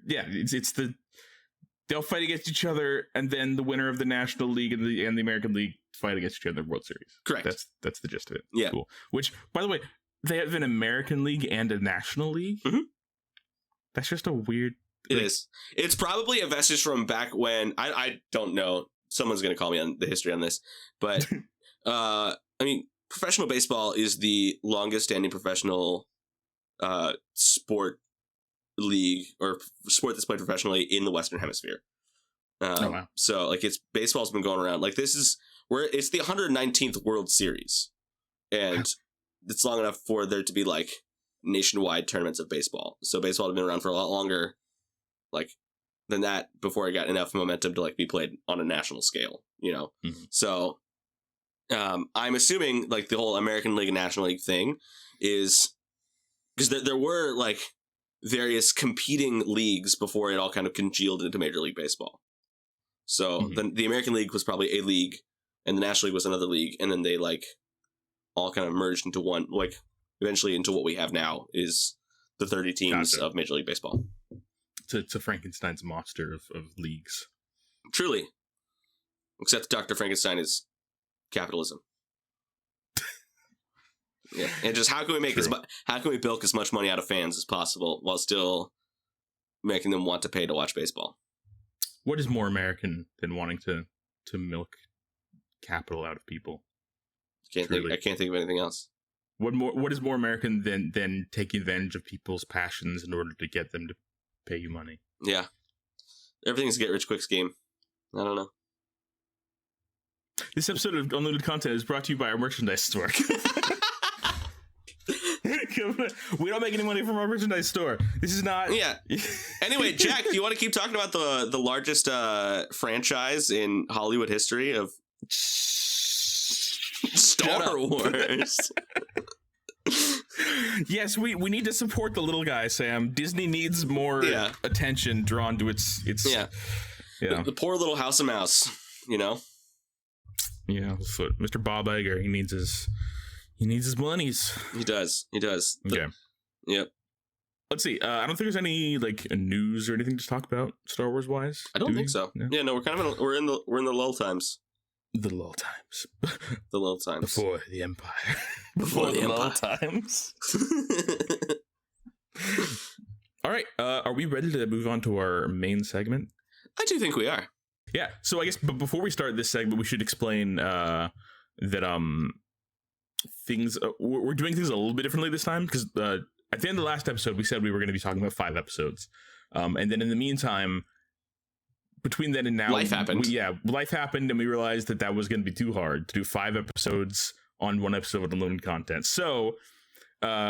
they'll fight against each other, and then the winner of the National League and the American League fight against each other in the World Series. Correct. That's the gist of it. Yeah. Cool. Which, by the way, they have an American League and a National League. Mm-hmm. That's just a weird. It is. It's probably a vestige from back when I don't know. Someone's going to call me on the history on this, but I mean, professional baseball is the longest standing professional sport league or sport that's played professionally in the Western Hemisphere. Oh, wow. So like baseball's been going around. Like this is where it's the 119th World Series, and it's long enough for there to be like nationwide tournaments of baseball. So baseball had been around for a lot longer, like than that before it got enough momentum to like be played on a national scale. You know, So I'm assuming like the whole American League and National League thing is because there were like various competing leagues before it all kind of congealed into Major League Baseball. So then the American League was probably a league, and the National League was another league, and then they like all kind of merged into one, like eventually into what we have now is the 30 teams of Major League Baseball. It's a Frankenstein's monster of leagues. Truly. Except Dr. Frankenstein is capitalism. Yeah, and just how can we make how can we bilk as much money out of fans as possible while still making them want to pay to watch baseball? What is more American than wanting to milk capital out of people? I can't think of anything else. What is more American than taking advantage of people's passions in order to get them to pay you money? Yeah, everything's a get rich quick scheme. I don't know. This episode of Unlimited Content is brought to you by our merchandise store. We don't make any money from our merchandise store. This is not. Yeah. Anyway, Jack, do you want to keep talking about the largest franchise in Hollywood history of Star Wars? Yes, we need to support the little guy, Sam. Disney needs more attention drawn to its yeah. The poor little House of Mouse, you know? Yeah, so Mr. Bob Iger, he needs his monies. He does. Okay. Yep. Let's see. I don't think there's any like news or anything to talk about Star Wars wise. I don't think so. No? Yeah, no, we're kind of we're in the lull times. The lull times. The lull times. Before the Empire. Before the lull Empire. times. All right. Are we ready to move on to our main segment? I do think we are. Yeah. So I guess, but before we start this segment, we should explain that things we're doing things a little bit differently this time because at the end of the last episode, we said we were going to be talking about 5 episodes, and then in the meantime. Between then and now, life happened. Life happened, and we realized that was going to be too hard to do 5 episodes on 1 episode of unlimited content. So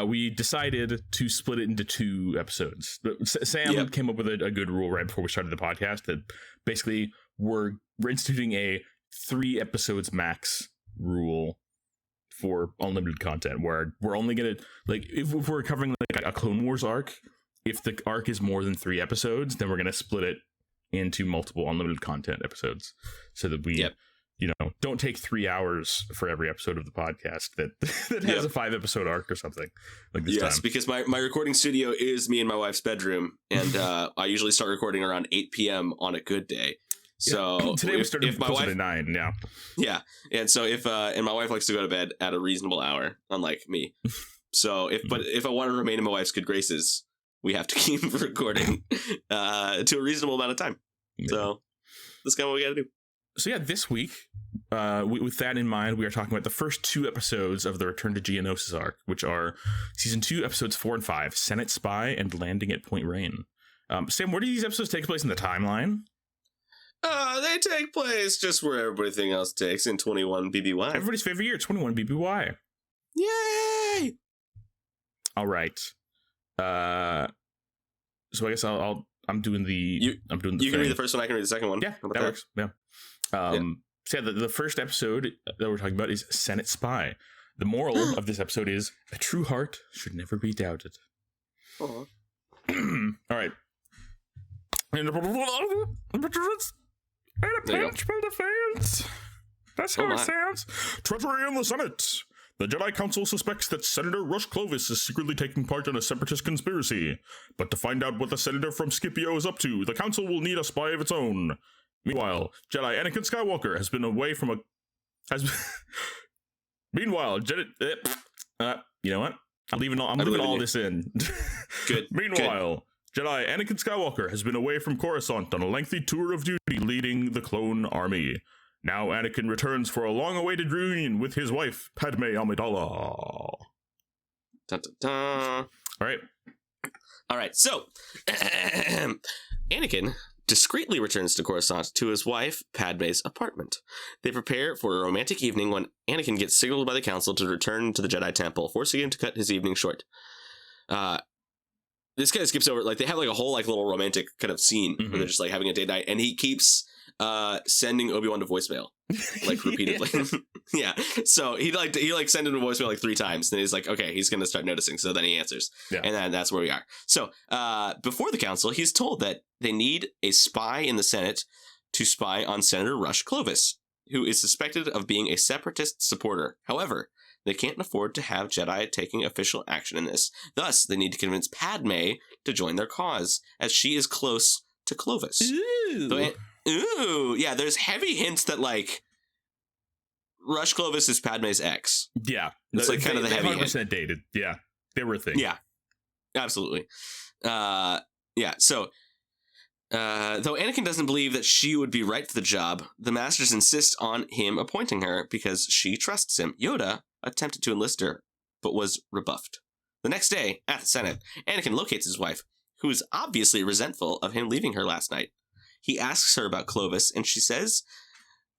we decided to split it into 2 episodes. Sam came up with a good rule right before we started the podcast that basically we're instituting a 3 episodes max rule for unlimited content, where we're only going to like if we're covering like a Clone Wars arc, if the arc is more than 3 episodes, then we're going to split it into multiple unlimited content episodes so that we don't take 3 hours for every episode of the podcast that has a 5 episode arc or something like this time. Because my recording studio is me and my wife's bedroom, and I usually start recording around 8 p.m. on a good day. So today we started at 9. And so if and my wife likes to go to bed at a reasonable hour, unlike me. So if I want to remain in my wife's good graces, we have to keep recording to a reasonable amount of time. Yeah. So that's kind of what we got to do. So yeah, this week, with that in mind, we are talking about the first 2 episodes of the Return to Geonosis arc, which are Season 2, Episodes 4 and 5, Senate Spy and Landing at Point Rain. Sam, where do these episodes take place in the timeline? They take place just where everything else takes, in 21 BBY. Everybody's favorite year, 21 BBY. Yay! All right. So I guess I'm doing the You can read the first one, I can read the second one. Yeah, that works. Yeah. So the first episode that we're talking about is Senate Spy. The moral of this episode is a true heart should never be doubted. All right. And a punch by the fans. That's how it sounds. Treachery in the Senate. The Jedi Council suspects that Senator Rush Clovis is secretly taking part in a separatist conspiracy. But to find out what the senator from Scipio is up to, the council will need a spy of its own. Meanwhile, Jedi Anakin Skywalker has been away from a... Meanwhile, you know what? I'm leaving all this in. Good. Meanwhile, Jedi Anakin Skywalker has been away from Coruscant on a lengthy tour of duty leading the clone army. Now Anakin returns for a long-awaited reunion with his wife, Padme Amidala. Dun, dun, dun. All right, so Anakin discreetly returns to Coruscant to his wife, Padme's apartment. They prepare for a romantic evening when Anakin gets signaled by the council to return to the Jedi Temple, forcing him to cut his evening short. This kind of skips over, like, they have like a whole like little romantic kind of scene where they're just like having a date night, and he keeps sending Obi-Wan to voicemail like repeatedly. Yeah. So he sent him to voicemail like 3 times. Then he's like, okay, he's gonna start noticing. So then he answers. Yeah. And then that's where we are. So before the council, he's told that they need a spy in the Senate to spy on Senator Rush Clovis, who is suspected of being a separatist supporter. However, they can't afford to have Jedi taking official action in this. Thus, they need to convince Padme to join their cause, as she is close to Clovis. Ooh, yeah, there's heavy hints that, like, Rush Clovis is Padme's ex. Yeah. It's like kind of the heavy 100% hint. dated. Yeah. They were a thing. Yeah. Absolutely. So, though Anakin doesn't believe that she would be right for the job, the Masters insist on him appointing her because she trusts him. Yoda attempted to enlist her, but was rebuffed. The next day, at the Senate, Anakin locates his wife, who is obviously resentful of him leaving her last night. He asks her about Clovis, and she says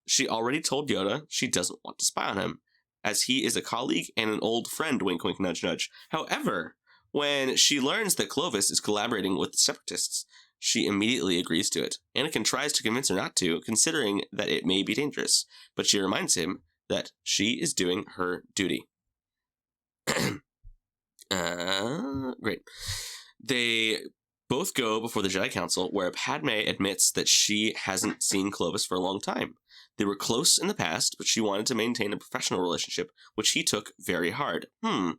she already told Yoda she doesn't want to spy on him. as he is a colleague and an old friend, wink, wink, nudge, nudge. However, when she learns that Clovis is collaborating with the Separatists, she immediately agrees to it. Anakin tries to convince her not to, considering that it may be dangerous, but she reminds him that she is doing her duty. Great. They both go before the Jedi Council, where Padme admits that she hasn't seen Clovis for a long time. They were close in the past, but she wanted to maintain a professional relationship, which he took very hard. The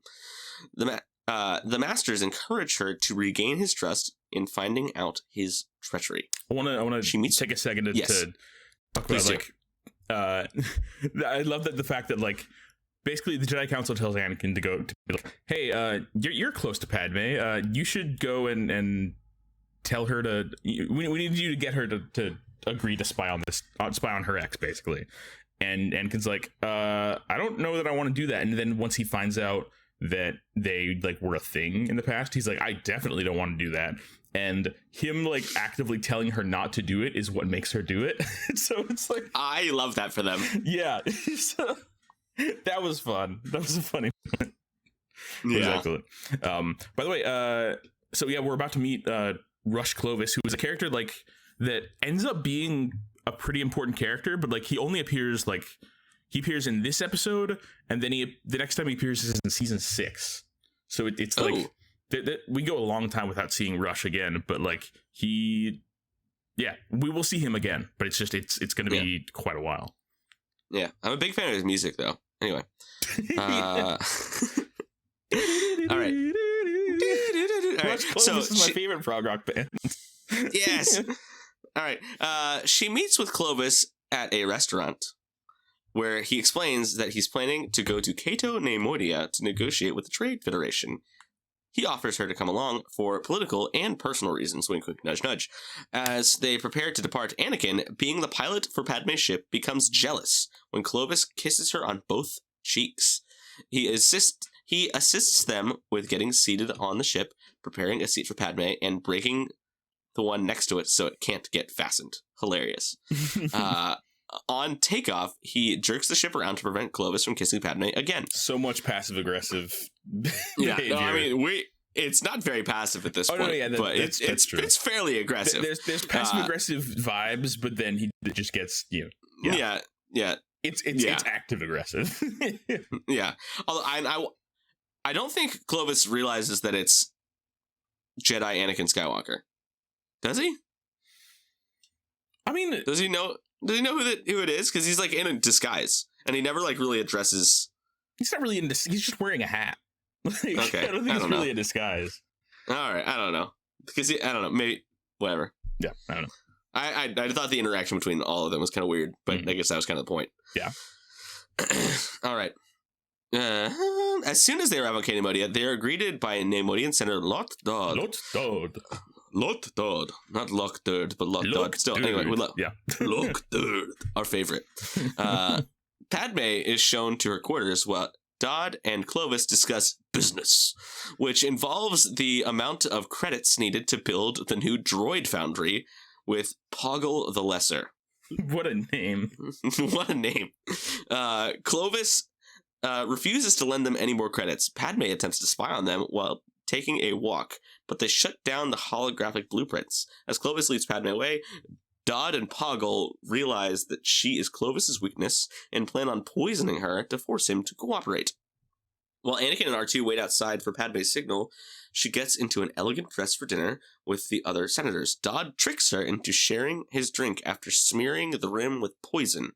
Masters encourage her to regain his trust in finding out his treachery. I want to take a second to talk about, like, I love that the fact that, like, basically the Jedi Council tells Anakin to go to be like, hey, you're close to Padme. You should go and tell her to. We need you to get her to agree to spy on her ex, basically. And Anakin's like, I don't know that I want to do that. And then once he finds out that they, like, were a thing in the past, he's like, I definitely don't want to do that. And him, like, actively telling her not to do it is what makes her do it. So it's like, I love that for them. Yeah. So, that was fun. That was a funny one. Yeah. Excellent. By the way, so yeah, we're about to meet Rush Clovis, who is a character, like, that ends up being a pretty important character, but, like, he only appears, like, he appears in this episode, and then the next time he appears is in season 6. So it's like we go a long time without seeing Rush again, but, like, we will see him again, but it's just it's going to be quite a while. Yeah, I'm a big fan of his music, though. Anyway, all right. Rush Clovis is my favorite prog rock band. Yes. All right. She meets with Clovis at a restaurant, where he explains that he's planning to go to Ki-Adi-Mundi to negotiate with the Trade Federation. He offers her to come along for political and personal reasons, wink, wink, nudge, nudge. As they prepare to depart, Anakin, being the pilot for Padme's ship, becomes jealous when Clovis kisses her on both cheeks. He assists them with getting seated on the ship, preparing a seat for Padme, and breaking the one next to it so it can't get fastened. Hilarious. On takeoff, he jerks the ship around to prevent Clovis from kissing Padme again. So much passive-aggressive behavior. No, I mean, it's not very passive at this point, but it's true. It's fairly aggressive. There's passive-aggressive vibes, but then he just gets, Yeah. It's active-aggressive. Yeah. Although I don't think Clovis realizes that it's Jedi Anakin Skywalker. Does he? I mean, does he know who it is? Because he's, like, in a disguise, and he never, like, really addresses. He's not really in this. He's just wearing a hat. Like, okay, I don't think he's really a disguise. All right, I don't know, because I don't know, maybe whatever. Yeah, I don't know. I thought the interaction between all of them was kind of weird, but I guess that was kind of the point. Yeah. All right. As soon as they arrive on Ki-Adi-Mundi, they are greeted by Neimoidian Senator Lot Dodd. Lot Dodd. Not Lock Dodd, but Lot Dodd. Still, anyway, Lock Dodd, our favorite. Padme is shown to her quarters while Dodd and Clovis discuss business, which involves the amount of credits needed to build the new droid foundry with Poggle the Lesser. What a name. What a name. Clovis refuses to lend them any more credits. Padme attempts to spy on them while taking a walk, but they shut down the holographic blueprints. As Clovis leads Padme away, Dodd and Poggle realize that she is Clovis's weakness and plan on poisoning her to force him to cooperate. While Anakin and R2 wait outside for Padme's signal, she gets into an elegant dress for dinner with the other senators. Dodd tricks her into sharing his drink after smearing the rim with poison.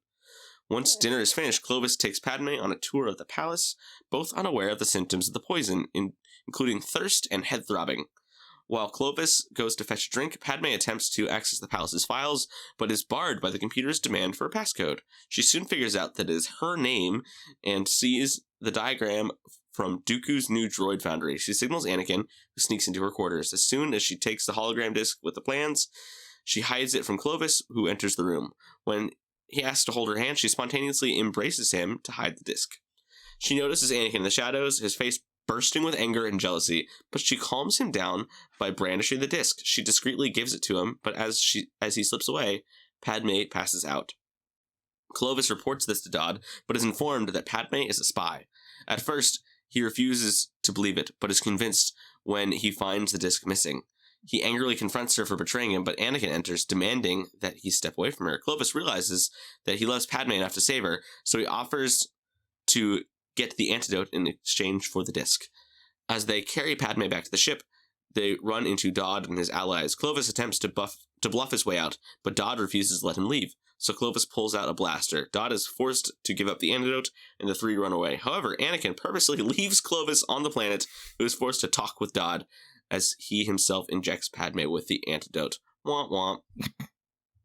Once dinner is finished, Clovis takes Padme on a tour of the palace, both unaware of the symptoms of the poison, including thirst and head throbbing. While Clovis goes to fetch a drink, Padme attempts to access the palace's files, but is barred by the computer's demand for a passcode. She soon figures out that it is her name and sees the diagram from Dooku's new droid foundry. She signals Anakin, who sneaks into her quarters. As soon as she takes the hologram disc with the plans, she hides it from Clovis, who enters the room. When he asks to hold her hand, she spontaneously embraces him to hide the disc. She notices Anakin in the shadows, his face bursting with anger and jealousy, but she calms him down by brandishing the disc. She discreetly gives it to him, but as he slips away, Padme passes out. Clovis reports this to Dodd, but is informed that Padme is a spy. At first, he refuses to believe it, but is convinced when he finds the disc missing. He angrily confronts her for betraying him, but Anakin enters, demanding that he step away from her. Clovis realizes that he loves Padme enough to save her, so he offers to get the antidote in exchange for the disc. As they carry Padme back to the ship, they run into Dodd and his allies. Clovis attempts to bluff his way out, but Dodd refuses to let him leave. So Clovis pulls out a blaster. Dodd is forced to give up the antidote, and the three run away. However, Anakin purposely leaves Clovis on the planet, who is forced to talk with Dodd, as he himself injects Padme with the antidote. Womp womp.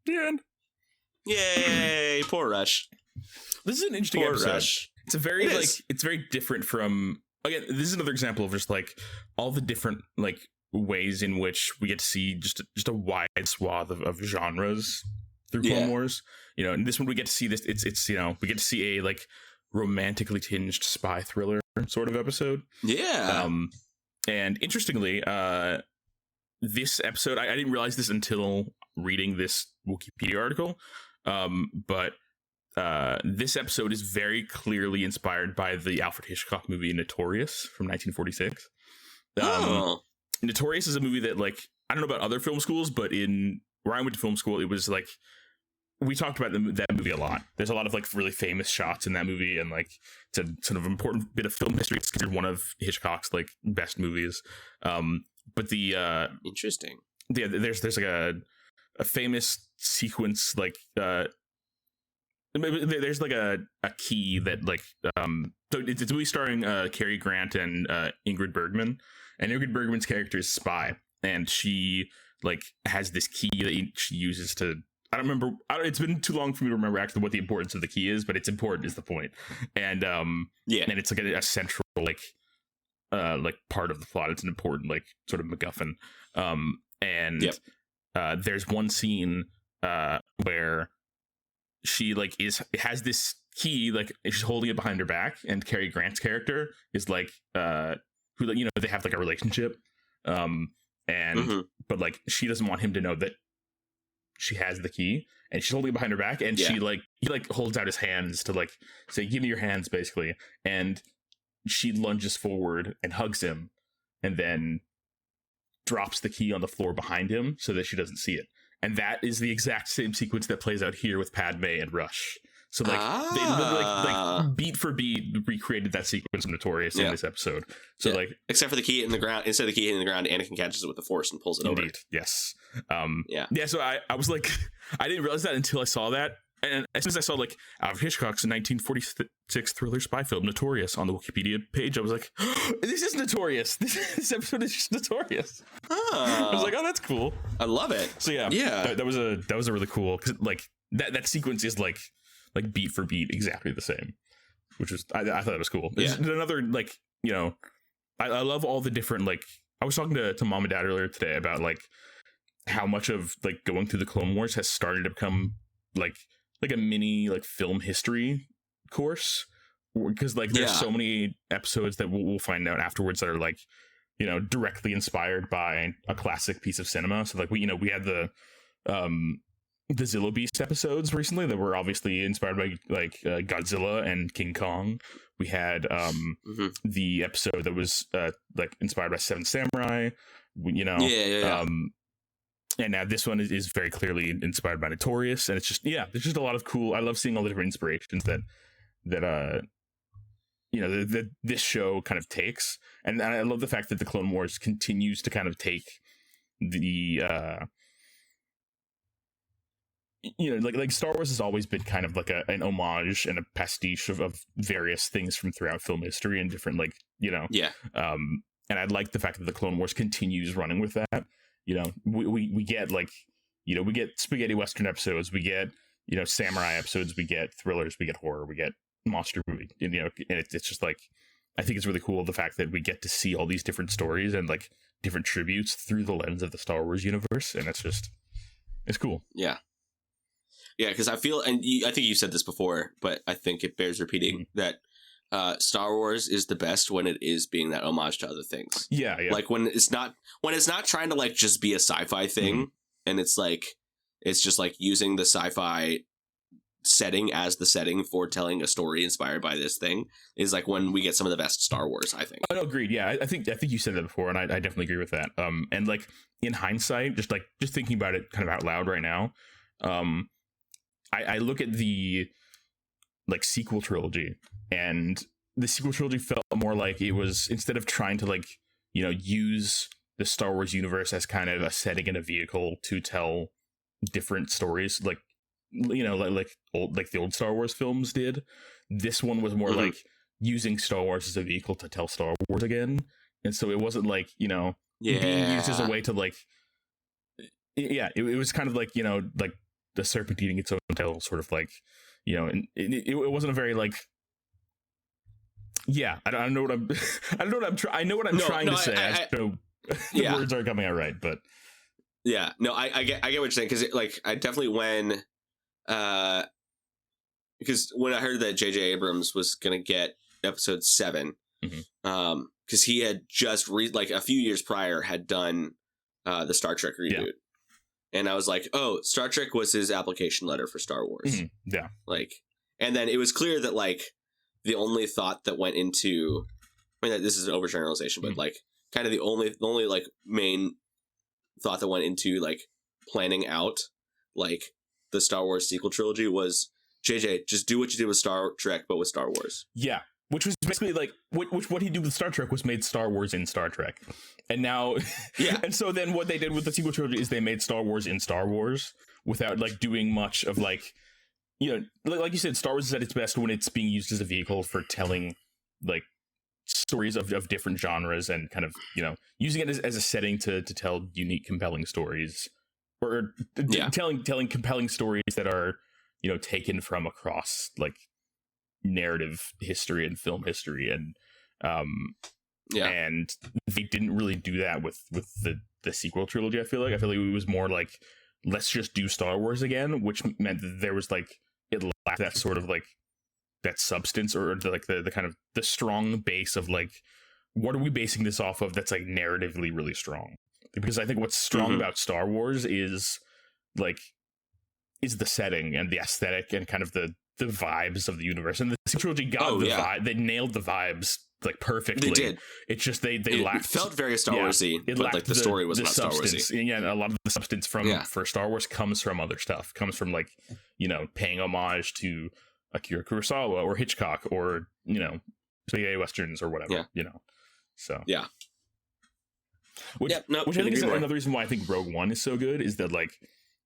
The end. Yay! Poor Rush. This is an interesting Poor episode. Rush. It's a very it's very different from, again, this is another example of just like all the different like ways in which we get to see just a wide swath of genres through Clone Wars. You know, and this one we get to see this, it's you know, we get to see a like romantically tinged spy thriller sort of episode. Yeah. And interestingly, this episode, I didn't realize this until reading this Wikipedia article, but this episode is very clearly inspired by the Alfred Hitchcock movie Notorious from 1946. Notorious is a movie that, like, I don't know about other film schools, but in where I went to film school, it was like, we talked about that movie a lot. There's a lot of like really famous shots in that movie, and like it's a sort of important bit of film history. It's considered one of Hitchcock's like best movies. But the interesting. Yeah, there's like a famous sequence like there's like a key that like so it's a movie starring Cary Grant and Ingrid Bergman, and Ingrid Bergman's character is Spy, and she like has this key that she uses to, I don't remember, it's been too long for me to remember actually what the importance of the key is, but it's important is the point. And and it's like a central like part of the plot. It's an important like sort of MacGuffin. There's one scene where she like has this key, like she's holding it behind her back, and Cary Grant's character is like who, you know, they have like a relationship, but like she doesn't want him to know that she has the key, and she's holding it behind her back, and he holds out his hands to like say, give me your hands, basically, and she lunges forward and hugs him, and then drops the key on the floor behind him so that she doesn't see it. And that is the exact same sequence that plays out here with Padme and Rush. So like they literally like beat for beat recreated that sequence of Notorious in this episode. So like, except for the key in the ground, instead of the key hitting the ground, Anakin catches it with the Force and pulls it over. Yes. So I was like, I didn't realize that until I saw that. And as soon as I saw like Alfred Hitchcock's 1946 thriller spy film Notorious on the Wikipedia page, I was like, oh, this is Notorious. This episode is just Notorious. I was like, oh, that's cool. I love it. So that was a really cool, because like that sequence is like beat for beat exactly the same, which was I thought that was cool. There's another like, you know, I love all the different, like, I was talking to mom and dad earlier today about like how much of like going through the Clone Wars has started to become like a mini like film history course, because like there's so many episodes that we'll find out afterwards that are like, you know, directly inspired by a classic piece of cinema. So like we had the Zillo Beast episodes recently that were obviously inspired by like Godzilla and King Kong. We had the episode that was like inspired by Seven Samurai, you know. And now this one is very clearly inspired by Notorious, and it's just there's just a lot of cool. I love seeing all the different inspirations that you know that this show kind of takes, and I love the fact that the Clone Wars continues to kind of take the you know, like Star Wars has always been kind of like an homage and a pastiche of various things from throughout film history and different, like, you know, and I like the fact that the Clone Wars continues running with that. You know, we get like, you know, we get spaghetti Western episodes, we get, you know, samurai episodes, we get thrillers, we get horror, we get monster movie, and, you know, and it's just like, I think it's really cool the fact that we get to see all these different stories and like different tributes through the lens of the Star Wars universe, and it's cool. Because I feel, and I think you said this before, but I think it bears repeating that Star Wars is the best when it is being that homage to other things. Like when it's not trying to like just be a sci-fi thing, and it's just like using the sci-fi setting as the setting for telling a story inspired by this thing is like when we get some of the best Star Wars, I think. Oh, agreed. Yeah, I think you said that before, and I definitely agree with that. And like in hindsight, just thinking about it kind of out loud right now, I look at the like sequel trilogy, and the sequel trilogy felt more like it was, instead of trying to like, you know, use the Star Wars universe as kind of a setting and a vehicle to tell different stories, like, you know, like the old Star Wars films did. This one was more like using Star Wars as a vehicle to tell Star Wars again, and so it wasn't like, you know, being used as a way to like, it was kind of like, you know, like the serpent eating its own tail, sort of like, you know, and it wasn't a very like, I don't know what I'm I know what I'm trying to say. I know the words aren't coming out right, but I get what you're saying, because like I definitely because when I heard that J.J. Abrams was gonna get episode 7, because he had just like a few years prior had done the Star Trek reboot, and I was like, oh, Star Trek was his application letter for Star Wars. Like, and then it was clear that like the only thought that went into, I mean, this is an overgeneralization, but like kind of the only like main thought that went into like planning out like the Star Wars sequel trilogy was, JJ, just do what you did with Star Trek, but with Star Wars. Yeah. Which was basically like what he did with Star Trek was made Star Wars in Star Trek. And now and so then what they did with the sequel trilogy is they made Star Wars in Star Wars without like doing much of like, you know, like you said, Star Wars is at its best when it's being used as a vehicle for telling like stories of different genres, and kind of, you know, using it as a setting to tell unique, compelling stories, or telling compelling stories that are, you know, taken from across like narrative history and film history, and and they didn't really do that with the sequel trilogy. I feel like it was more like, let's just do Star Wars again, which meant that there was like, it lacked that sort of like that substance, or the kind of the strong base of like, what are we basing this off of that's like narratively really strong? Because I think what's strong about Star Wars is the setting and the aesthetic and kind of the vibes of the universe, and the trilogy got vibe. They nailed the vibes like perfectly. They did. It's just they lacked. It felt very Star Warsy, but like the story was not Star Warsy. Yeah, and a lot of the substance for Star Wars comes from other stuff. Comes from like, you know, paying homage to Akira Kurosawa or Hitchcock, or, you know, spaghetti westerns or whatever. You know, so which I think is another reason why I think Rogue One is so good, is that like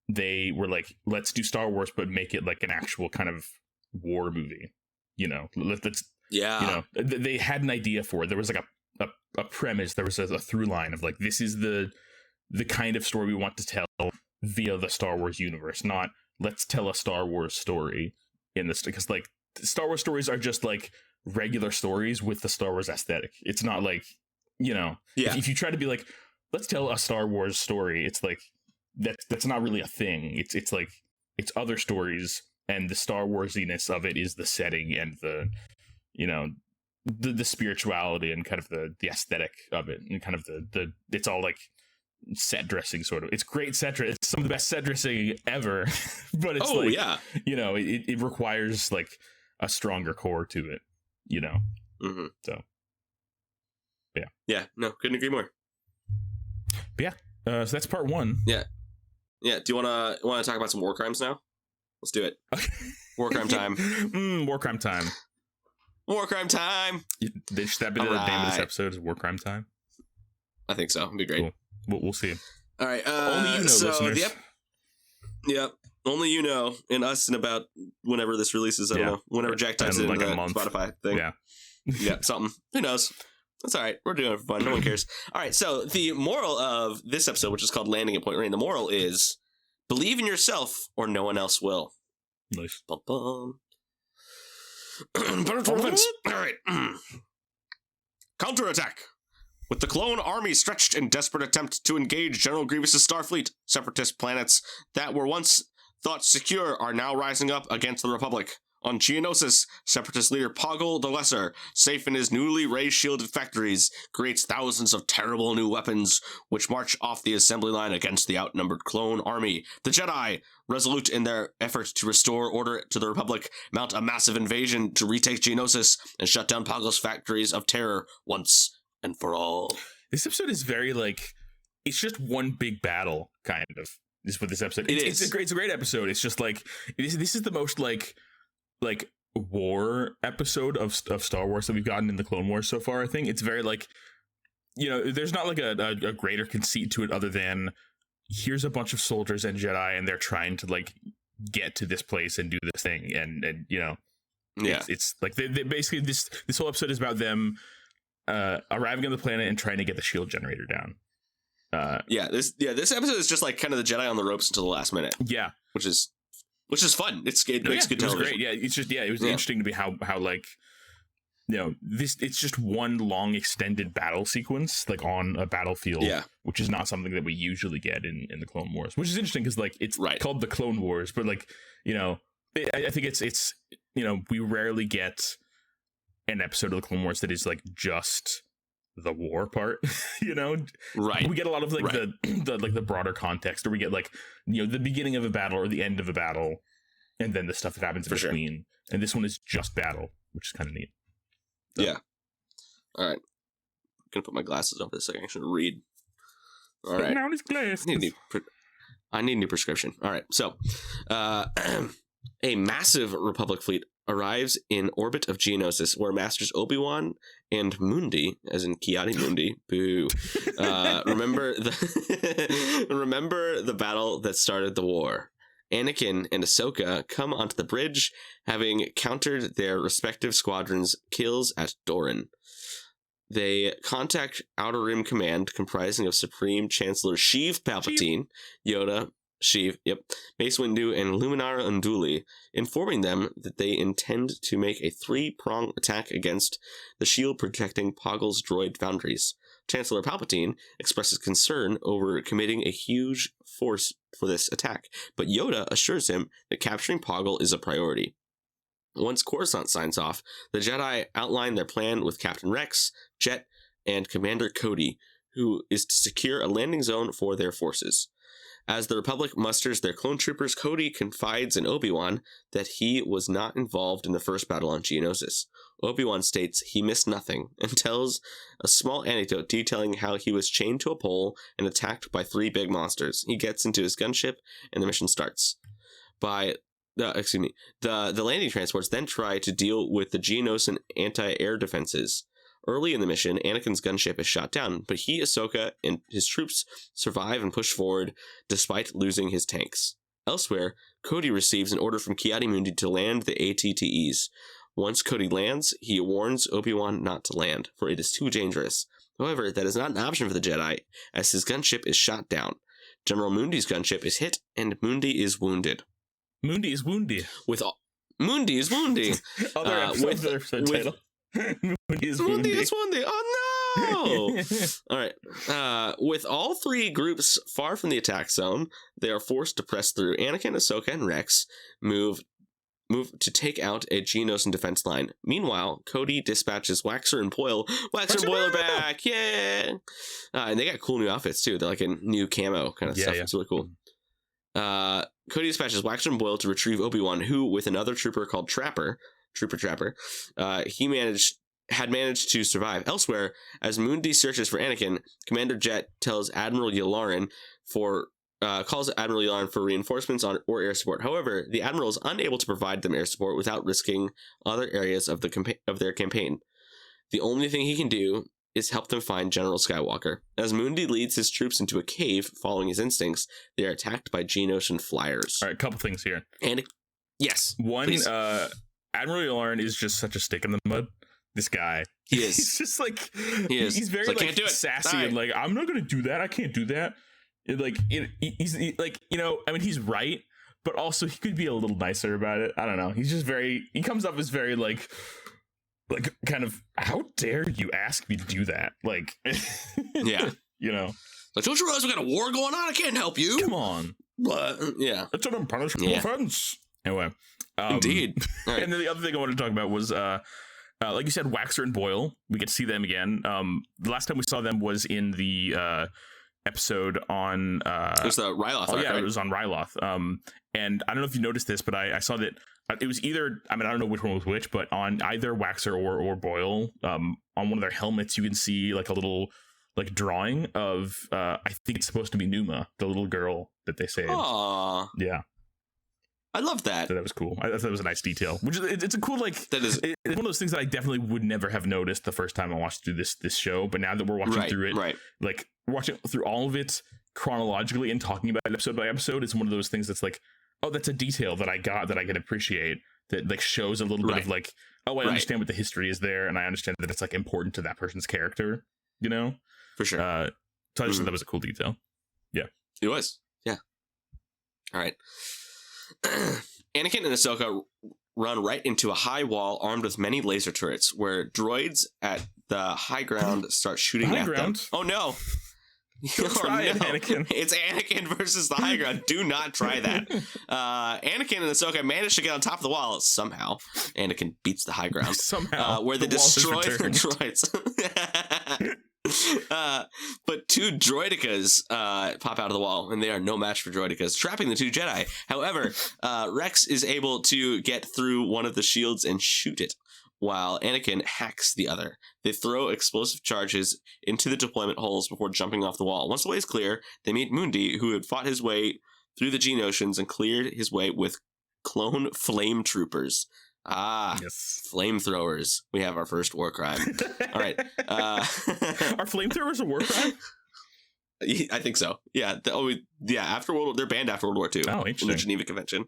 they were like, let's do Star Wars but make it like an actual kind of war movie. You know, let's you know, they had an idea for it. There was like a premise. There was a through line of like, this is the kind of story we want to tell via the Star Wars universe, not let's tell a Star Wars story in this, because like Star Wars stories are just like regular stories with the Star Wars aesthetic. It's not like, you know, if you try to be like, let's tell a Star Wars story, it's like that's not really a thing. It's like, it's other stories, and the Star Warsiness of it is the setting and the, you know, the spirituality and kind of the aesthetic of it, and kind of the it's all like set dressing sort of. It's great set dressing. It's some of the best set dressing ever, but it's you know, it requires like a stronger core to it, you know. So no, couldn't agree more. But so that's part 1. Do you want to talk about some war crimes now? Let's do it. War crime time. War crime time. War crime time. Should that be the name of this episode? Is War crime time? I think so. It'd be great. Cool. We'll see. All right. Only you know, listeners. Yep. Only you know, and us in about whenever this releases. I don't know. Whenever Jack types it in the Spotify thing. Yeah. Something. Who knows? That's all right. We're doing it for fun. No one cares. All right. So the moral of this episode, which is called Landing at Point Rain, the moral is, believe in yourself or no one else will. Nice. All right. Counterattack. With the clone army stretched in desperate attempt to engage General Grievous's Starfleet, separatist planets that were once thought secure are now rising up against the Republic. On Geonosis, Separatist leader Poggle the Lesser, safe in his newly ray-shielded factories, creates thousands of terrible new weapons, which march off the assembly line against the outnumbered clone army. The Jedi, resolute in their efforts to restore order to the Republic, mount a massive invasion to retake Geonosis and shut down Poggle's factories of terror once and for all. This episode is very, like, it's just one big battle, kind of, is what this episode is. It's a great episode. It's just, like, this is the most, like war episode of Star Wars that we've gotten in the Clone Wars so far. I think it's very, like, you know, there's not like a greater conceit to it other than here's a bunch of soldiers and Jedi and they're trying to, like, get to this place and do this thing, and you know, it's like they basically this whole episode is about them arriving on the planet and trying to get the shield generator down. This episode is just like kind of the Jedi on the ropes until the last minute. Yeah, which is fun. It makes good television. It was great. Yeah, it's just it was interesting to be how like, you know, it's just one long extended battle sequence, like, on a battlefield, which is not something that we usually get in the Clone Wars, which is interesting because, like, it's called the Clone Wars, but, like, you know, I think it's you know, we rarely get an episode of the Clone Wars that is, like, just the war part, you know, we get a lot of, like, the broader context, or we get, like, you know, the beginning of a battle or the end of a battle, and then the stuff that happens in between. And this one is just battle, which is kind of neat. So. Yeah. All right. I'm gonna put my glasses on for this second. I should read. All right. Now his glasses. I need a new prescription. All right. So, a massive Republic fleet arrives in orbit of Geonosis, where Masters Obi-Wan and Mundi, as in Ki-Adi-Mundi, boo, remember the battle that started the war. Anakin and Ahsoka come onto the bridge, having countered their respective squadrons' kills at Doran. They contact Outer Rim Command, comprising of Supreme Chancellor Sheev Palpatine, Yoda, Sheev, Mace Windu, and Luminara Unduli, informing them that they intend to make a 3-prong attack against the shield protecting Poggle's droid foundries. Chancellor Palpatine expresses concern over committing a huge force for this attack, but Yoda assures him that capturing Poggle is a priority. Once Coruscant signs off, the Jedi outline their plan with Captain Rex, Jet, and Commander Cody, who is to secure a landing zone for their forces. As the Republic musters their clone troopers, Cody confides in Obi-Wan that he was not involved in the first battle on Geonosis. Obi-Wan states he missed nothing and tells a small anecdote detailing how he was chained to a pole and attacked by 3 big monsters. He gets into his gunship and the mission starts. The landing transports then try to deal with the Geonosian anti-air defenses. Early in the mission, Anakin's gunship is shot down, but he, Ahsoka, and his troops survive and push forward despite losing his tanks. Elsewhere, Cody receives an order from Ki-Adi-Mundi to land the ATTEs. Once Cody lands, he warns Obi-Wan not to land, for it is too dangerous. However, that is not an option for the Jedi, as his gunship is shot down. General Mundi's gunship is hit, and Mundi is wounded. Mundi is Woundi. Mundi is Woundi. Mundi is Woundi. Oh no! All right. With all 3 groups far from the attack zone, they are forced to press through. Anakin, Ahsoka, and Rex move to take out a Geonosian defense line. Meanwhile, Cody dispatches Waxer and Boyle. Waxer and Boyle are back! Yeah! And they got cool new outfits too. They're like a new camo kind of stuff. It's really cool. Cody dispatches Waxer and Boyle to retrieve Obi-Wan, who, with another trooper called Trapper, he had managed to survive. Elsewhere, as Mundi searches for Anakin, Commander Jet calls Admiral Yularen for reinforcements or air support. However, the Admiral is unable to provide them air support without risking other areas of their campaign. The only thing he can do is help them find General Skywalker. As Mundi leads his troops into a cave, following his instincts, they are attacked by Geonosian flyers. All right, a couple things here. Yes. One, please. Admiral Yularen is just such a stick in the mud. This guy. He is. He's just like, he's very like can't do it. Sassy and like, I'm not going to do that. I can't do that. He's like, you know, I mean, he's right, but also he could be a little nicer about it. I don't know. He's just he comes up as very like kind of, how dare you ask me to do that? Like, yeah, you know, like, don't you realize we got a war going on? I can't help you. Come on. But yeah, it's an unpunishable offense. Anyway, Indeed. All right. And then the other thing I wanted to talk about was, like you said, Waxer and Boyle. We get to see them again. The last time we saw them was in the episode on. It was the Ryloth. Oh, arc, yeah, right? it was on Ryloth. And I don't know if you noticed this, but I saw that it was either. I mean, I don't know which one was which, but on either Waxer or Boyle, on one of their helmets, you can see like a little like drawing of. I think it's supposed to be Numa, the little girl that they saved. Aww. Yeah. I love that. So that was cool. I thought that was a nice detail. Which is it's a cool it's one of those things that I definitely would never have noticed the first time I watched through this show. But now that we're watching through it, like watching through all of it chronologically and talking about it episode by episode, it's one of those things that's like, oh, that's a detail that I can appreciate that like shows a little bit of like, oh, I understand what the history is there, and I understand that it's like important to that person's character, you know, for sure. So I just thought that was a cool detail. Yeah, it was. Yeah. All right. Anakin and Ahsoka run right into a high wall armed with many laser turrets, where droids at the high ground start shooting at them. Oh no! Try it, Anakin. It's Anakin versus the high ground. Do not try that. Anakin and Ahsoka manage to get on top of the wall somehow. Anakin beats the high ground somehow, where they destroy the droids. But two droidicas pop out of the wall, and they are no match for droidicas, trapping the two Jedi. However, Rex is able to get through one of the shields and shoot it, while Anakin hacks the other. They throw explosive charges into the deployment holes before jumping off the wall. Once the way is clear, they meet Woundi, who had fought his way through the Geonosians and cleared his way with clone flame troopers. Yes. Flamethrowers. We have our first war crime. All right. Are flamethrowers a war crime? I think so. Yeah. After they're banned after World War II. Oh, interesting. In the Geneva Convention.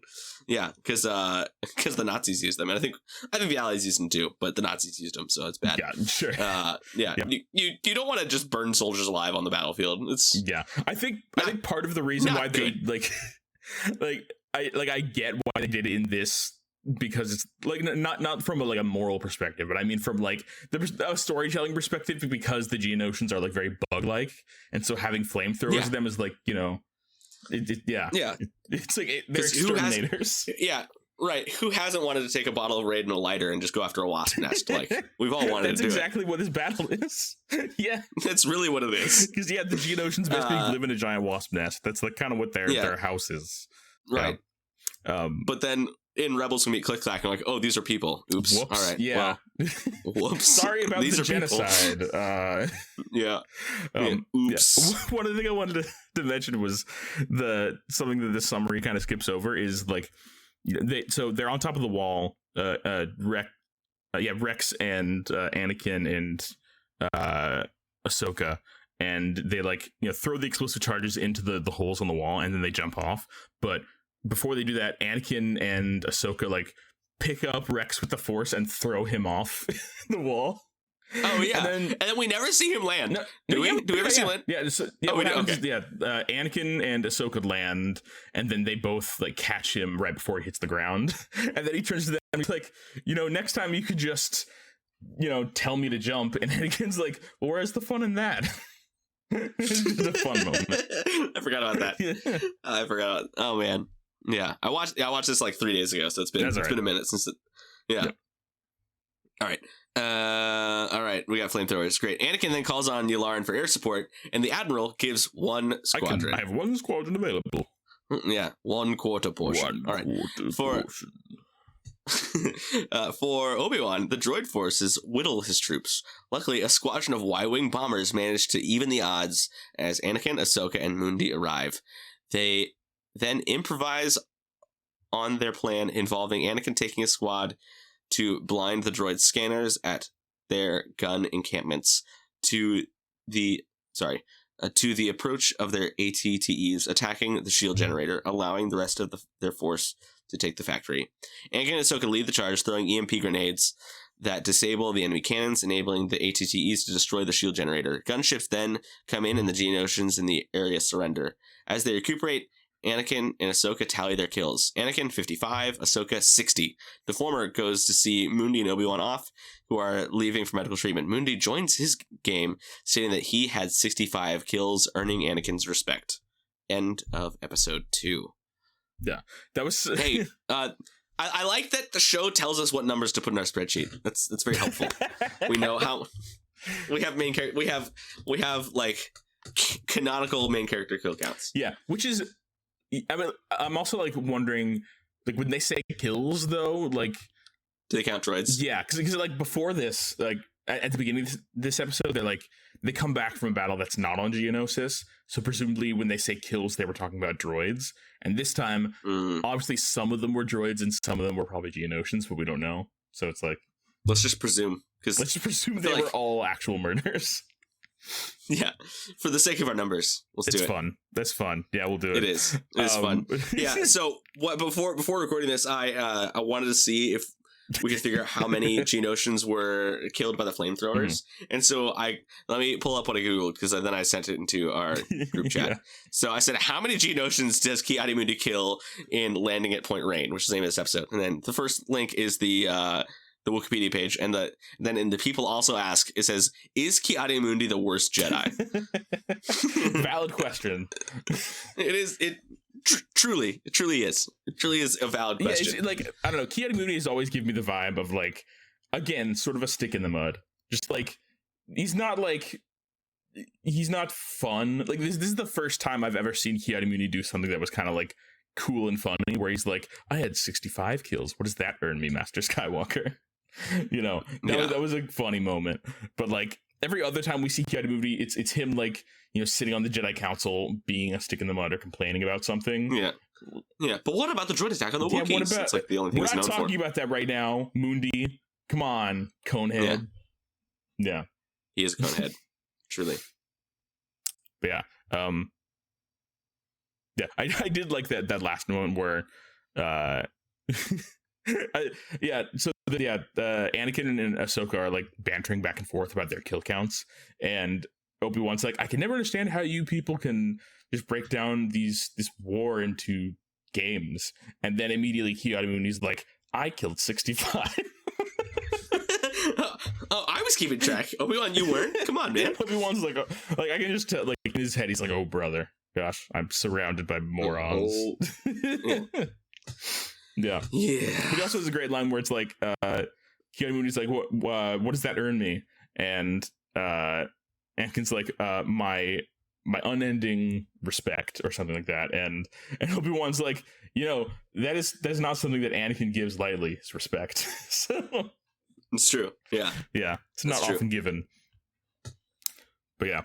Yeah, because the Nazis used them, and I think the Allies used them too, but the Nazis used them, so it's bad. Yeah, sure. Yeah. You don't want to just burn soldiers alive on the battlefield. I think part of the reason why good. they I get why they did it in this. Because it's like not from a moral perspective, but I mean from like the storytelling perspective, because the Geonosians are like very bug-like, and so having flamethrowers of them is like, you know, it's like they're exterminators. Right. Who hasn't wanted to take a bottle of Raid and a lighter and just go after a wasp nest? Like, we've all wanted to do That's exactly what this battle is. Yeah. That's really what it is. Because the Geonosians basically live in a giant wasp nest. That's like kind of what their house is. Right. But then in Rebels we meet Click Clack and like, oh, these are people. Oops. Whoops. All right. Yeah. Well, whoops. Sorry about these the genocide. Oops. Yeah. One of the things I wanted to mention was something that this summary kind of skips over is like they're on top of the wall. Rex and Anakin and Ahsoka, and they throw the explosive charges into the holes on the wall, and then they jump off. But before they do that, Anakin and Ahsoka pick up Rex with the Force and throw him off the wall. Oh yeah, and then we never see him land. Do we ever see him land? Yeah. Anakin and Ahsoka land, and then they both catch him right before he hits the ground, and then he turns to them and he's like, next time you could just, tell me to jump. And Anakin's like, well, where's the fun in that? It's just a fun moment. I forgot about that. I forgot. Oh man. Yeah, I watched this 3 days ago, so it's been a minute since it. Yeah. Yep. All right. We got flamethrowers. Great. Anakin then calls on Yularen for air support, and the Admiral gives one squadron. I have one squadron available. Yeah, 1/4 portion. All right. For Obi-Wan, the droid forces whittle his troops. Luckily, a squadron of Y-wing bombers managed to even the odds as Anakin, Ahsoka, and Woundi arrive. They then improvise on their plan involving Anakin taking a squad to blind the droid scanners at their gun encampments to the approach of their ATTEs, attacking the shield generator, allowing the rest of their force to take the factory. Anakin and Ahsoka lead the charge, throwing EMP grenades that disable the enemy cannons, enabling the ATTEs to destroy the shield generator. Gunships then come in and the Geonosians in the area surrender. As they recuperate, Anakin and Ahsoka tally their kills. Anakin 55, Ahsoka 60. The former goes to see Woundi and Obi-Wan off, who are leaving for medical treatment. Woundi joins his game, stating that he had 65 kills, earning Anakin's respect. End of episode 2. Yeah, that was. Hey, I like that the show tells us what numbers to put in our spreadsheet. That's very helpful. We know how we have main character. We have like canonical main character kill counts. Yeah, which is, I mean, I'm also like wondering, like when they say kills though, like do they count droids? Yeah, because like before this, like at the beginning of this episode, they're like they come back from a battle that's not on Geonosis, so presumably when they say kills, they were talking about droids. And this time, obviously, some of them were droids and some of them were probably Geonosians, but we don't know. So it's like let's just presume they were all actual murders. Yeah, for the sake of our numbers, let's do it. It's fun. That's fun. Yeah, we'll do it. It is. It's fun. Yeah. So what before recording this, I wanted to see if we could figure out how many Geonosians were killed by the flamethrowers. And so let me pull up what I Googled, because then I sent it into our group chat. Yeah. So I said, how many Geonosians does Ki-Adi-Mundi kill in Landing at Point Rain, which is the name of this episode. And then the first link is the Wikipedia page. And then in the people also ask, it says, is Ki-Adi-Mundi the worst Jedi? Valid question. It truly is. It truly is a valid question. Yeah, like, I don't know, Ki-Adi-Mundi has always given me the vibe of like, again, sort of a stick in the mud. Just like, he's not fun. Like this is the first time I've ever seen Ki-Adi-Mundi do something that was kind of like cool and funny, where he's like, I had 65 kills. What does that earn me, Master Skywalker? You know, that was a funny moment. But like every other time we see Ki-Adi-Mundi, it's him like, you know, sitting on the Jedi Council being a stick in the mud or complaining about something. Yeah. But what about the droid attack on the Wookiees? What about, it's like the only thing we're not talking about that right now. Mundi, come on, Conehead. Yeah. He is a Conehead. Truly. But yeah. Yeah, I did like that last moment where Anakin and Ahsoka are like bantering back and forth about their kill counts, and Obi-Wan's like, I can never understand how you people can just break down this war into games. And then immediately Ki-Adi-Mundi's like, I killed 65. Oh, I was keeping track. Obi-Wan, you weren't? Come on, man. Obi-Wan's like I can just tell, like in his head, he's like, oh brother, gosh, I'm surrounded by morons. Yeah. But he also has a great line where it's like, Ki-Adi-Mundi's like, what does that earn me? And Anakin's like, my unending respect or something like that. And Obi-Wan's like, you know, that is not something that Anakin gives lightly, is respect. So it's true. Yeah. Yeah. It's not often given. But yeah.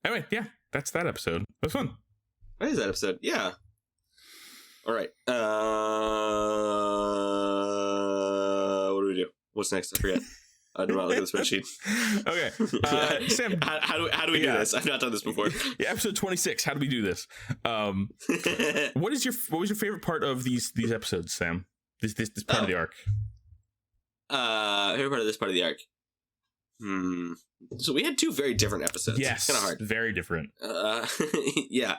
Anyway, yeah, that's that episode. It was fun. That is that episode. Yeah. All right. What do we do? What's next? I forget. I do not look at the spreadsheet. Okay. Sam, how do we do this? I've not done this before. Yeah, episode 26. How do we do this? What was your favorite part of these episodes, Sam? This part of the arc. Favorite part of this part of the arc. So we had two very different episodes. Yes, kind of hard. Very different. Yeah.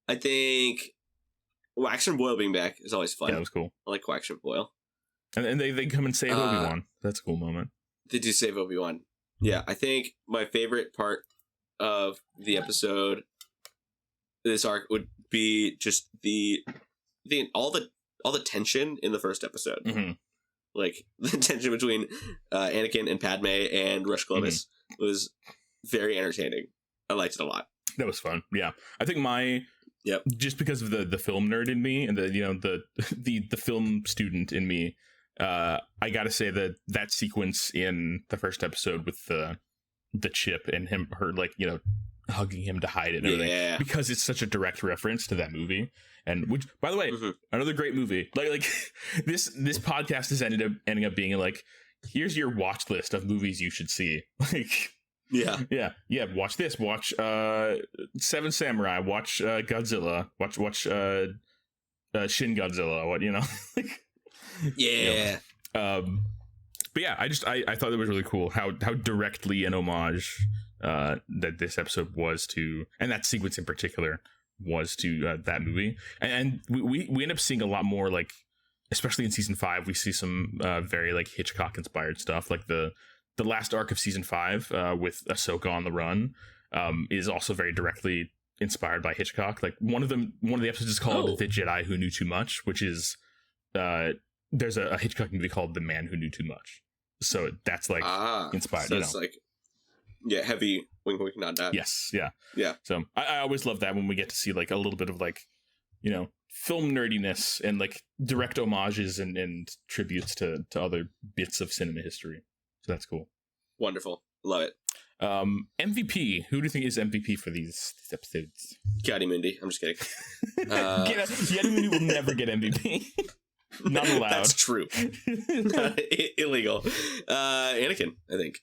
I think Wax and Boyle being back is always fun. Yeah, that was cool. I like Wax and Boyle. And they come and save Obi-Wan. That's a cool moment. They do save Obi-Wan. Yeah, I think my favorite part of the episode, this arc, would be just all the tension in the first episode. Mm-hmm. Like the tension between Anakin and Padme and Rush Globus was very entertaining. I liked it a lot. That was fun. Yeah, I think just because of the film nerd in me and the film student in me, I gotta say that sequence in the first episode with the chip and her like, you know, hugging him to hide it and everything, because it's such a direct reference to that movie. And which, by the way, another great movie. Like this podcast is ending up being like, here's your watch list of movies you should see. Like, yeah. Watch this. Watch Seven Samurai. Watch Godzilla. Watch Shin Godzilla. What, you know? Like, yeah. You know. But yeah, I thought it was really cool how directly an homage that this episode was to, and that sequence in particular was to that movie. And we end up seeing a lot more, like, especially in season 5, we see some very like Hitchcock inspired stuff. Like the last arc of season 5 with Ahsoka on the run is also very directly inspired by Hitchcock. Like one of the episodes is called The Jedi Who Knew Too Much, which is there's a Hitchcock movie called The Man Who Knew Too Much. So that's like inspired. So it's like heavy wink wink nod nod. Yes, yeah. Yeah. So I always love that when we get to see like a little bit of like, film nerdiness and like direct homages and tributes to other bits of cinema history. So that's cool. Wonderful. Love it. MVP. Who do you think is MVP for these episodes? Ki-Adi-Mundi. I'm just kidding. Ki-Adi-Mundi will never get MVP. Not allowed. That's true. Illegal. Anakin, I think.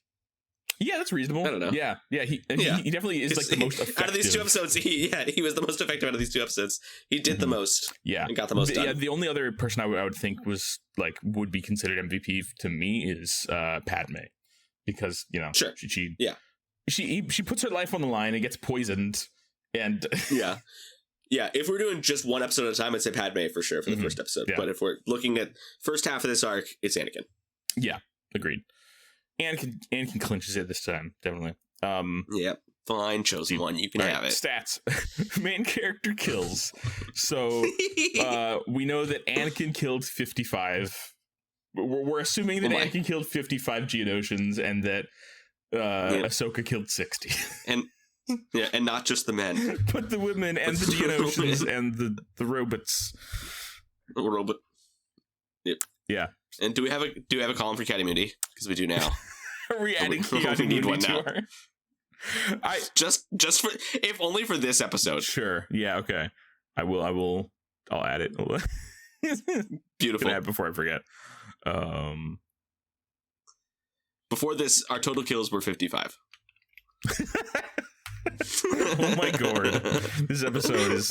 Yeah, that's reasonable. I don't know. Yeah. He definitely is like the most effective. Out of these two episodes, he was the most effective out of these two episodes. He did the most. Yeah. And got the most done. Yeah, the only other person I would think was like would be considered MVP to me is Padme. Because, sure. she puts her life on the line and gets poisoned and yeah. If we're doing just one episode at a time, I'd say Padme for sure for the first episode. Yeah. But if we're looking at first half of this arc, it's Anakin. Yeah, agreed. Anakin clinches it this time, definitely. Yep. Fine, chosen one. You can have it. Stats. Main character kills. So we know that Anakin killed 55. We're assuming that Anakin killed 55 Geonosians and that Ahsoka killed 60. And not just the men. But the women and the Geonosians and the robots. Robot. Yep. Yeah. And do we have a column for Ki-Adi-Mundi? Because we do now. Are we adding Ki-Adi-Mundi to our... just for if only for this episode. Sure. Yeah, okay. I'll add it. Beautiful. Add before I forget. Before this, our total kills were 55. Oh my god. This episode is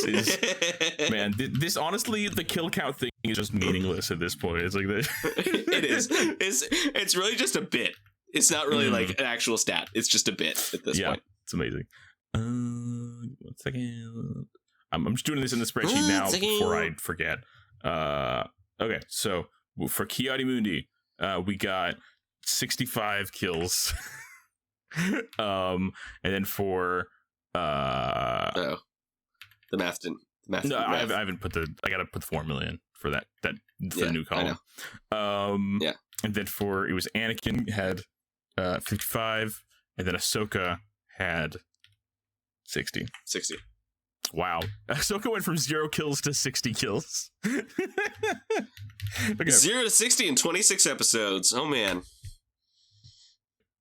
man, this honestly, the kill count thing is just meaningless at this point. It's like this. It is. It's really just a bit. It's not really like an actual stat. It's just a bit at this point. It's amazing. 1 second. I'm just doing this in the spreadsheet now before I forget. Okay, so for Ki-Adi-Mundi, we got 65 kills. And then for the math didn't. I haven't put I gotta put the 4 million for that for the new column. And then it was Anakin had 55, and then Ahsoka had 60. Wow. Ahsoka went from 0 kills to 60 kills. Okay. 0 to 60 in 26 episodes. Oh man.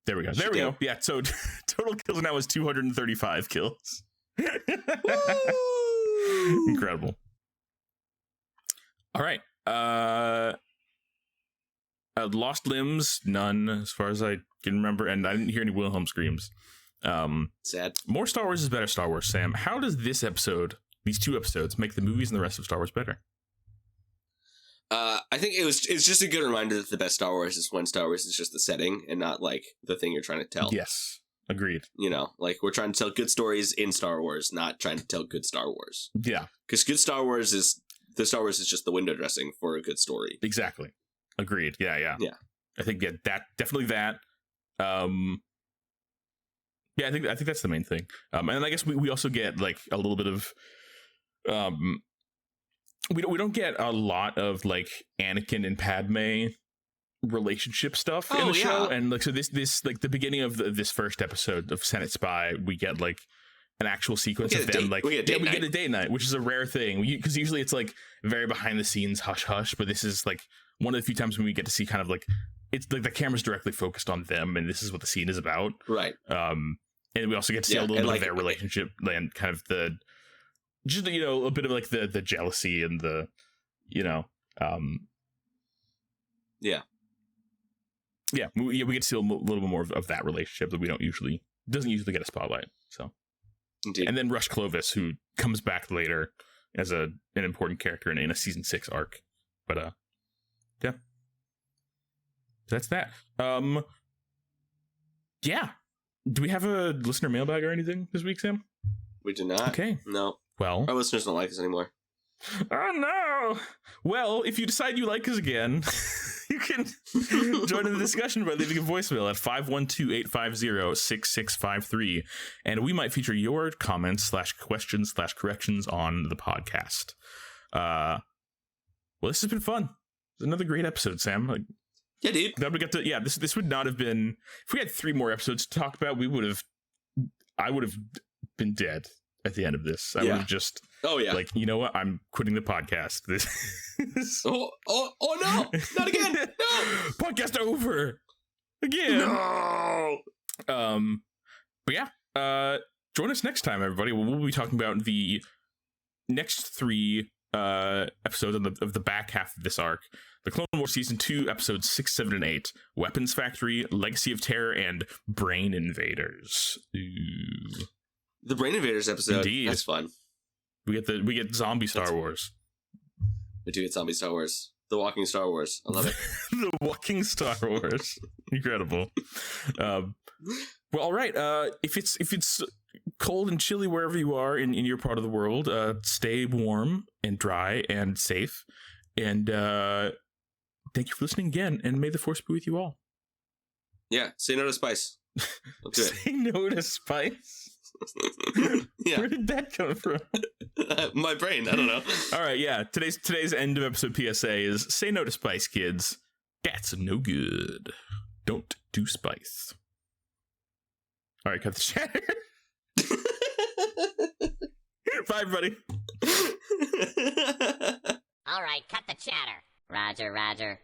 There we go. Yeah, so total kills now is 235 kills. Incredible. All right. Lost limbs, none as far as I can remember, and I didn't hear any Wilhelm screams. Sad. More Star Wars is better Star Wars, Sam. How does these 2 episodes, make the movies and the rest of Star Wars better? I think it's just a good reminder that the best Star Wars is when Star Wars is just the setting and not like the thing you're trying to tell. Yes, agreed. Like we're trying to tell good stories in Star Wars, not trying to tell good Star Wars. Yeah, because good Star Wars is just the window dressing for a good story. Exactly. Agreed. Yeah. I think that definitely that. Yeah, I think that's the main thing. And then I guess we also get like a little bit of we don't get a lot of like Anakin and Padme relationship stuff in the show, and like so this like the beginning of this first episode of Senate Spy, we get like an actual sequence of them we get a date night, which is a rare thing because usually it's like very behind the scenes hush hush, but this is like one of the few times when we get to see kind of like it's like the camera's directly focused on them, and this is what the scene is about, right? And we also get to see a little bit of their relationship and kind of the just a bit of like the jealousy and the we get to see a little bit more of that relationship that doesn't usually get a spotlight. So indeed. And then Rush Clovis, who comes back later as an important character in a season 6 arc, but that's that. Do we have a listener mailbag or anything this week, Sam? We do not. Okay. No. Well, our listeners don't like us anymore. Oh no! Well, if you decide you like us again, you can join in the discussion by leaving a voicemail at 512-850-6653, and we might feature your comments / questions / corrections on the podcast. Well, this has been fun. It's another great episode, Sam. Like, yeah, dude. That we got to, this would not have been, if we had 3 more episodes to talk about, I would have been dead at the end of this. I would have just, like, you know what? I'm quitting the podcast. This oh no, not again. No, podcast over again. No. But yeah, join us next time, everybody. We'll be talking about the next 3 episodes of the back half of this arc. The Clone Wars Season 2, Episodes 6, 7, and 8. Weapons Factory, Legacy of Terror, and Brain Invaders. Ooh. The Brain Invaders episode. Indeed. That's fun. We get zombie Star Wars. We do get zombie Star Wars. The Walking Star Wars. I love it. The Walking Star Wars. Incredible. Well, all right. If it's cold and chilly wherever you are in your part of the world, stay warm and dry and safe. And thank you for listening again. And may the Force be with you all. Yeah. Say no to spice. Let's do it. Say no to spice. Yeah. Where did that come from? My brain. I don't know. All right. Yeah. Today's end of episode PSA is say no to spice, kids. That's no good. Don't do spice. All right. Cut the chatter. Bye, everybody. All right, cut the chatter. Roger, Roger.